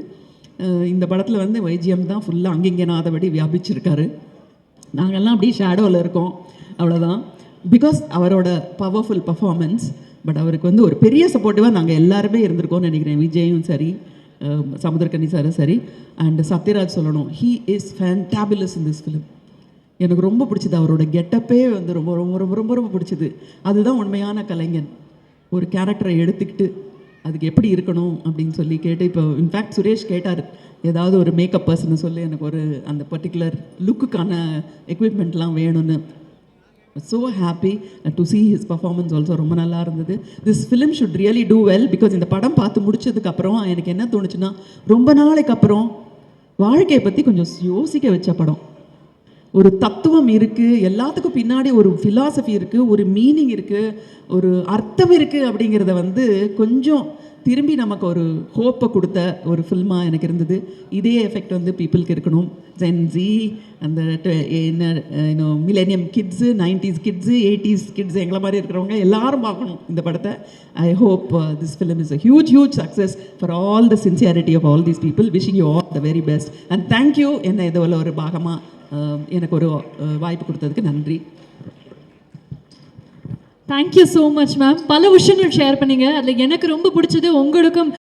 S6: இந்த படத்தில் வந்து வைஜிஎம் தான் ஃபுல்லாக அங்கிங்கனாதபடி வியாபிச்சிருக்காரு. நாங்கள்லாம் அப்படியே ஷேடோவில் இருக்கோம், அவ்வளோதான். பிகாஸ் அவரோட பவர்ஃபுல் பர்ஃபார்மன்ஸ். பட் அவருக்கு வந்து ஒரு பெரிய சப்போர்ட்டிவாக நாங்கள் எல்லாருமே இருந்திருக்கோம்னு நினைக்கிறேன். விஜயும் சரி, சமுத்திரக்கனி சாரும் சரி, அண்ட் சத்யராஜ் சொல்லணும், he is fantabulous in this film. எனக்கு ரொம்ப பிடிச்சது அவரோட கெட்டப்பே வந்து ரொம்ப ரொம்ப ரொம்ப ரொம்ப ரொம்ப பிடிச்சது. அதுதான் உண்மையான கலைஞன். ஒரு கேரக்டரை எடுத்துக்கிட்டு அதுக்கு எப்படி இருக்கணும் அப்படின்னு சொல்லி கேட்டு, இப்போ இன்ஃபேக்ட் சுரேஷ் கேட்டார், ஏதாவது ஒரு மேக்கப் பர்சனை சொல்லி எனக்கு ஒரு அந்த பர்டிகுலர் லுக்குக்கான எக்யூப்மெண்ட்லாம் வேணும்னு. So happy to see his performance also. ரொம்ப நல்லா இருந்தது. This film should really do well. Because இந்த படம் பார்த்து முடிச்சதுக்கப்புறம் எனக்கு என்ன தோணுச்சுன்னா, ரொம்ப நாளைக்கு அப்புறம் வாழ்க்கையை பற்றி கொஞ்சம் யோசிக்க வச்ச படம். ஒரு தத்துவம் இருக்குது, எல்லாத்துக்கும் பின்னாடி ஒரு ஃபிலாசபி இருக்குது, ஒரு மீனிங் இருக்குது, ஒரு அர்த்தம் இருக்குது அப்படிங்கிறத வந்து கொஞ்சம் திரும்பி நமக்கு ஒரு ஹோப்பை கொடுத்த ஒரு ஃபில்மாக எனக்கு இருந்தது. இதே எஃபெக்ட் வந்து பீப்புளுக்கு இருக்கணும். ஜென்ஸி, அந்த என்ன millennium kids, 90s kids, 80s kids, எங்களை மாதிரி இருக்கிறவங்க எல்லாரும் பார்க்கணும் இந்த படத்தை. I hope this film is a huge success for all the sincerity of all these people. Wishing you all the very best and thank you. என்ன இதில் ஒரு பாகமாக எனக்கு ஒரு வாய்ப்பு கொடுத்ததுக்கு நன்றி.
S1: Thank you so much ma'am. பல விஷயங்கள் ஷேர் பண்ணீங்க. அதில் எனக்கு ரொம்ப பிடிச்சது உங்களுக்கும்